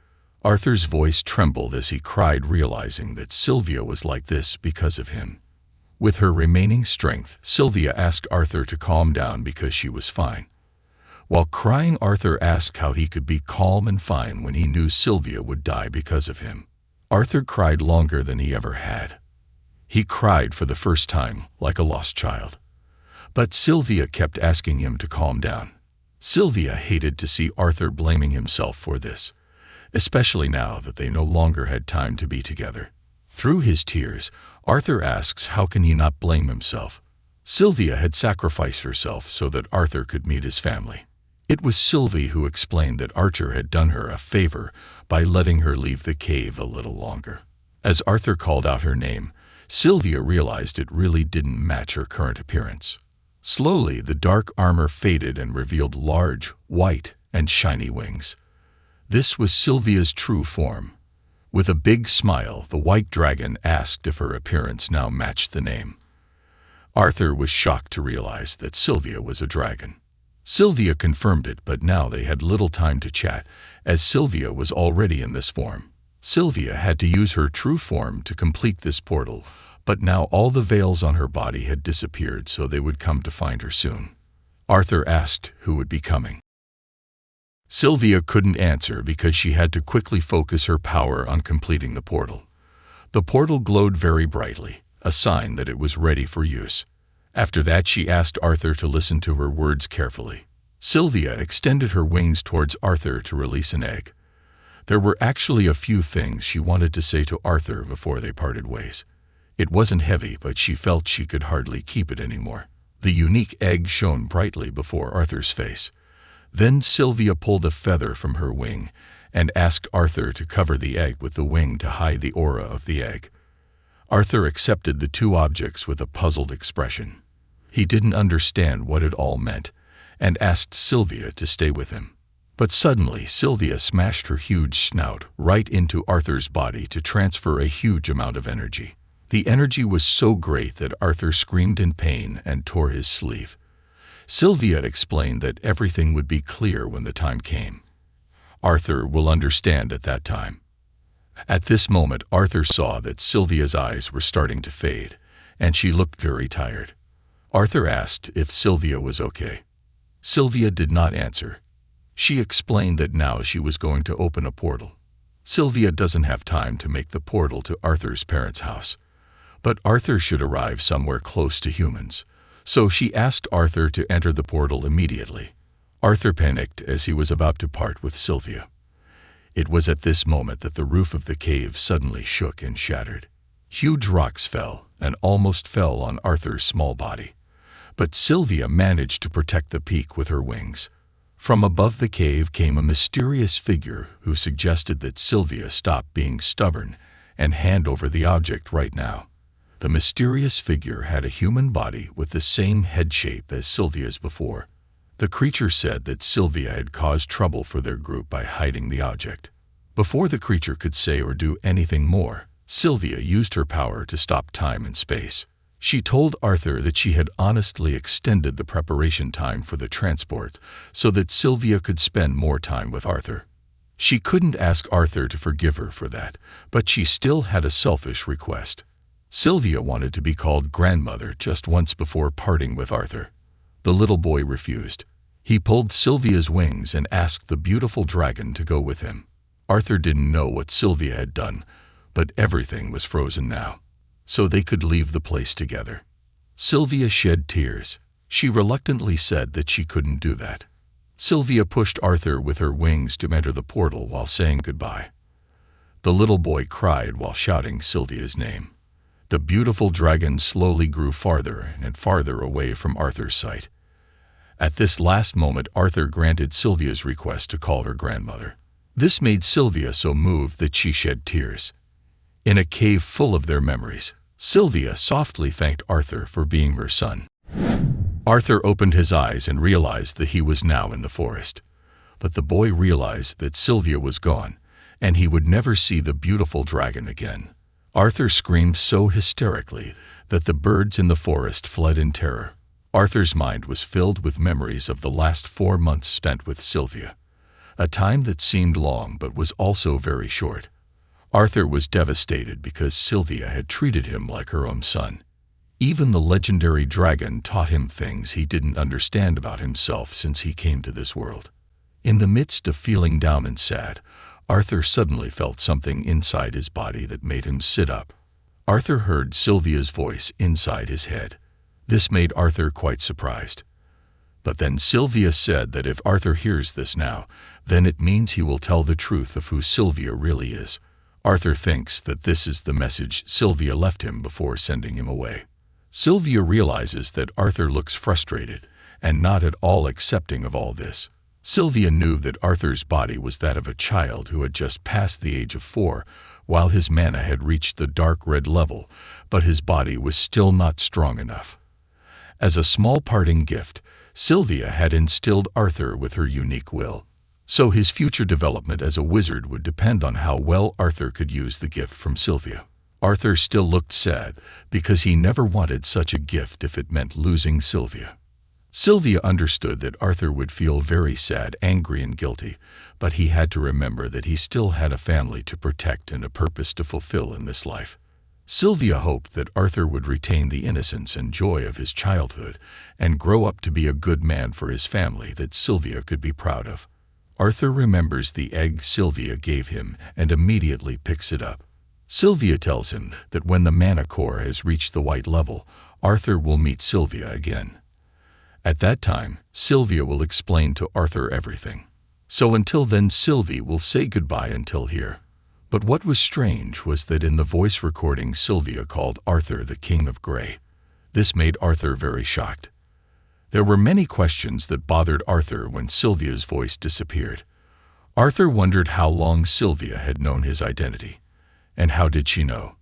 Arthur's voice trembled as he cried, realizing that Sylvia was like this because of him. With her remaining strength, Sylvia asked Arthur to calm down because she was fine. While crying, Arthur asked how he could be calm and fine when he knew Sylvia would die because of him. Arthur cried longer than he ever had. He cried for the first time, like a lost child. But Sylvia kept asking him to calm down. Sylvia hated to see Arthur blaming himself for this, especially now that they no longer had time to be together. Through his tears, Arthur asks how can he not blame himself. Sylvia had sacrificed herself so that Arthur could meet his family. It was Sylvie who explained that Archer had done her a favor by letting her leave the cave a little longer. As Arthur called out her name, Sylvia realized it really didn't match her current appearance. Slowly, the dark armor faded and revealed large, white, and shiny wings. This was Sylvia's true form. With a big smile, the white dragon asked if her appearance now matched the name. Arthur was shocked to realize that Sylvia was a dragon. Sylvia confirmed it, but now they had little time to chat, as Sylvia was already in this form. Sylvia had to use her true form to complete this portal, but now all the veils on her body had disappeared, so they would come to find her soon. Arthur asked who would be coming. Sylvia couldn't answer because she had to quickly focus her power on completing the portal. The portal glowed very brightly, a sign that it was ready for use. After that, she asked Arthur to listen to her words carefully. Sylvia extended her wings towards Arthur to release an egg. There were actually a few things she wanted to say to Arthur before they parted ways. It wasn't heavy, but she felt she could hardly keep it anymore. The unique egg shone brightly before Arthur's face. Then Sylvia pulled a feather from her wing and asked Arthur to cover the egg with the wing to hide the aura of the egg. Arthur accepted the two objects with a puzzled expression. He didn't understand what it all meant and asked Sylvia to stay with him. But suddenly Sylvia smashed her huge snout right into Arthur's body to transfer a huge amount of energy. The energy was so great that Arthur screamed in pain and tore his sleeve. Sylvia explained that everything would be clear when the time came. Arthur will understand at that time. At this moment, Arthur saw that Sylvia's eyes were starting to fade, and she looked very tired. Arthur asked if Sylvia was okay. Sylvia did not answer. She explained that now she was going to open a portal. Sylvia doesn't have time to make the portal to Arthur's parents' house, but Arthur should arrive somewhere close to humans, so she asked Arthur to enter the portal immediately. Arthur panicked as he was about to part with Sylvia. It was at this moment that the roof of the cave suddenly shook and shattered. Huge rocks fell and almost fell on Arthur's small body, but Sylvia managed to protect the peak with her wings. From above the cave came a mysterious figure who suggested that Sylvia stop being stubborn and hand over the object right now. The mysterious figure had a human body with the same head shape as Sylvia's before. The creature said that Sylvia had caused trouble for their group by hiding the object. Before the creature could say or do anything more, Sylvia used her power to stop time and space. She told Arthur that she had honestly extended the preparation time for the transport so that Sylvia could spend more time with Arthur. She couldn't ask Arthur to forgive her for that, but she still had a selfish request. Sylvia wanted to be called grandmother just once before parting with Arthur. The little boy refused. He pulled Sylvia's wings and asked the beautiful dragon to go with him. Arthur didn't know what Sylvia had done, but everything was frozen now, so they could leave the place together. Sylvia shed tears. She reluctantly said that she couldn't do that. Sylvia pushed Arthur with her wings to enter the portal while saying goodbye. The little boy cried while shouting Sylvia's name. The beautiful dragon slowly grew farther and farther away from Arthur's sight. At this last moment, Arthur granted Sylvia's request to call her grandmother. This made Sylvia so moved that she shed tears. In a cave full of their memories, Sylvia softly thanked Arthur for being her son. Arthur opened his eyes and realized that he was now in the forest. But the boy realized that Sylvia was gone, and he would never see the beautiful dragon again. Arthur screamed so hysterically that the birds in the forest fled in terror. Arthur's mind was filled with memories of the last 4 months spent with Sylvia, a time that seemed long but was also very short. Arthur was devastated because Sylvia had treated him like her own son. Even the legendary dragon taught him things he didn't understand about himself since he came to this world. In the midst of feeling down and sad, Arthur suddenly felt something inside his body that made him sit up. Arthur heard Sylvia's voice inside his head. This made Arthur quite surprised. But then Sylvia said that if Arthur hears this now, then it means he will tell the truth of who Sylvia really is. Arthur thinks that this is the message Sylvia left him before sending him away. Sylvia realizes that Arthur looks frustrated and not at all accepting of all this. Sylvia knew that Arthur's body was that of a child who had just passed the age of 4, while his mana had reached the dark red level, but his body was still not strong enough. As a small parting gift, Sylvia had instilled Arthur with her unique will. So his future development as a wizard would depend on how well Arthur could use the gift from Sylvia. Arthur still looked sad because he never wanted such a gift if it meant losing Sylvia. Sylvia understood that Arthur would feel very sad, angry, and guilty, but he had to remember that he still had a family to protect and a purpose to fulfill in this life. Sylvia hoped that Arthur would retain the innocence and joy of his childhood and grow up to be a good man for his family that Sylvia could be proud of. Arthur remembers the egg Sylvia gave him and immediately picks it up. Sylvia tells him that when the mana core has reached the white level, Arthur will meet Sylvia again. At that time, Sylvia will explain to Arthur everything. So until then, Sylvie will say goodbye until here. But what was strange was that in the voice recording, Sylvia called Arthur the King of Grey. This made Arthur very shocked. There were many questions that bothered Arthur when Sylvia's voice disappeared. Arthur wondered how long Sylvia had known his identity. And how did she know?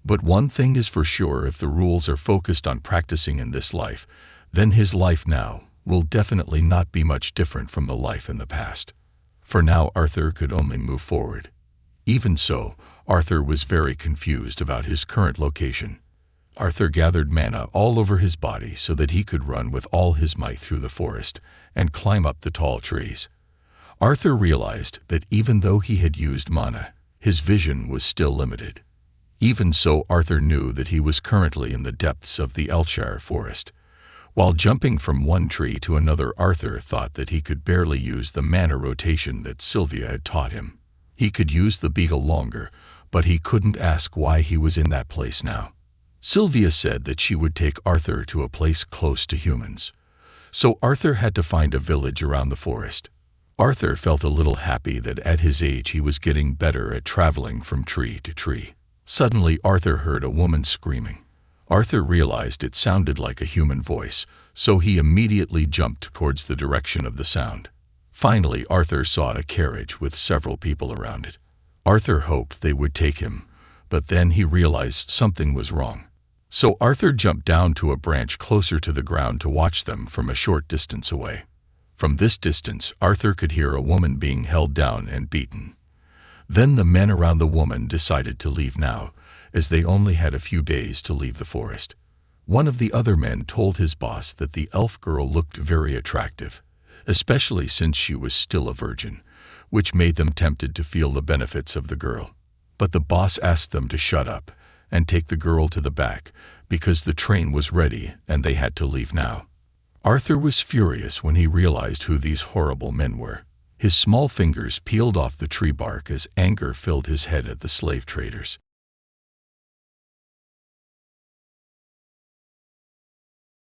But one thing is for sure: if the rules are focused on practicing in this life, then his life now will definitely not be much different from the life in the past. For now, Arthur could only move forward. Even so, Arthur was very confused about his current location. Arthur gathered mana all over his body so that he could run with all his might through the forest and climb up the tall trees. Arthur realized that even though he had used mana, his vision was still limited. Even so, Arthur knew that he was currently in the depths of the Elshire forest. While jumping from one tree to another, Arthur thought that he could barely use the mana rotation that Sylvia had taught him. He could use the beagle longer, but he couldn't ask why he was in that place now. Sylvia said that she would take Arthur to a place close to humans. So Arthur had to find a village around the forest. Arthur felt a little happy that at his age he was getting better at traveling from tree to tree. Suddenly, Arthur heard a woman screaming. Arthur realized it sounded like a human voice, so he immediately jumped towards the direction of the sound. Finally, Arthur saw a carriage with several people around it. Arthur hoped they would take him, but then he realized something was wrong. So Arthur jumped down to a branch closer to the ground to watch them from a short distance away. From this distance, Arthur could hear a woman being held down and beaten. Then the men around the woman decided to leave now, as they only had a few days to leave the forest. One of the other men told his boss that the elf girl looked very attractive, especially since she was still a virgin, which made them tempted to feel the benefits of the girl. But the boss asked them to shut up and take the girl to the back because the train was ready and they had to leave now. Arthur was furious when he realized who these horrible men were. His small fingers peeled off the tree bark as anger filled his head at the slave traders.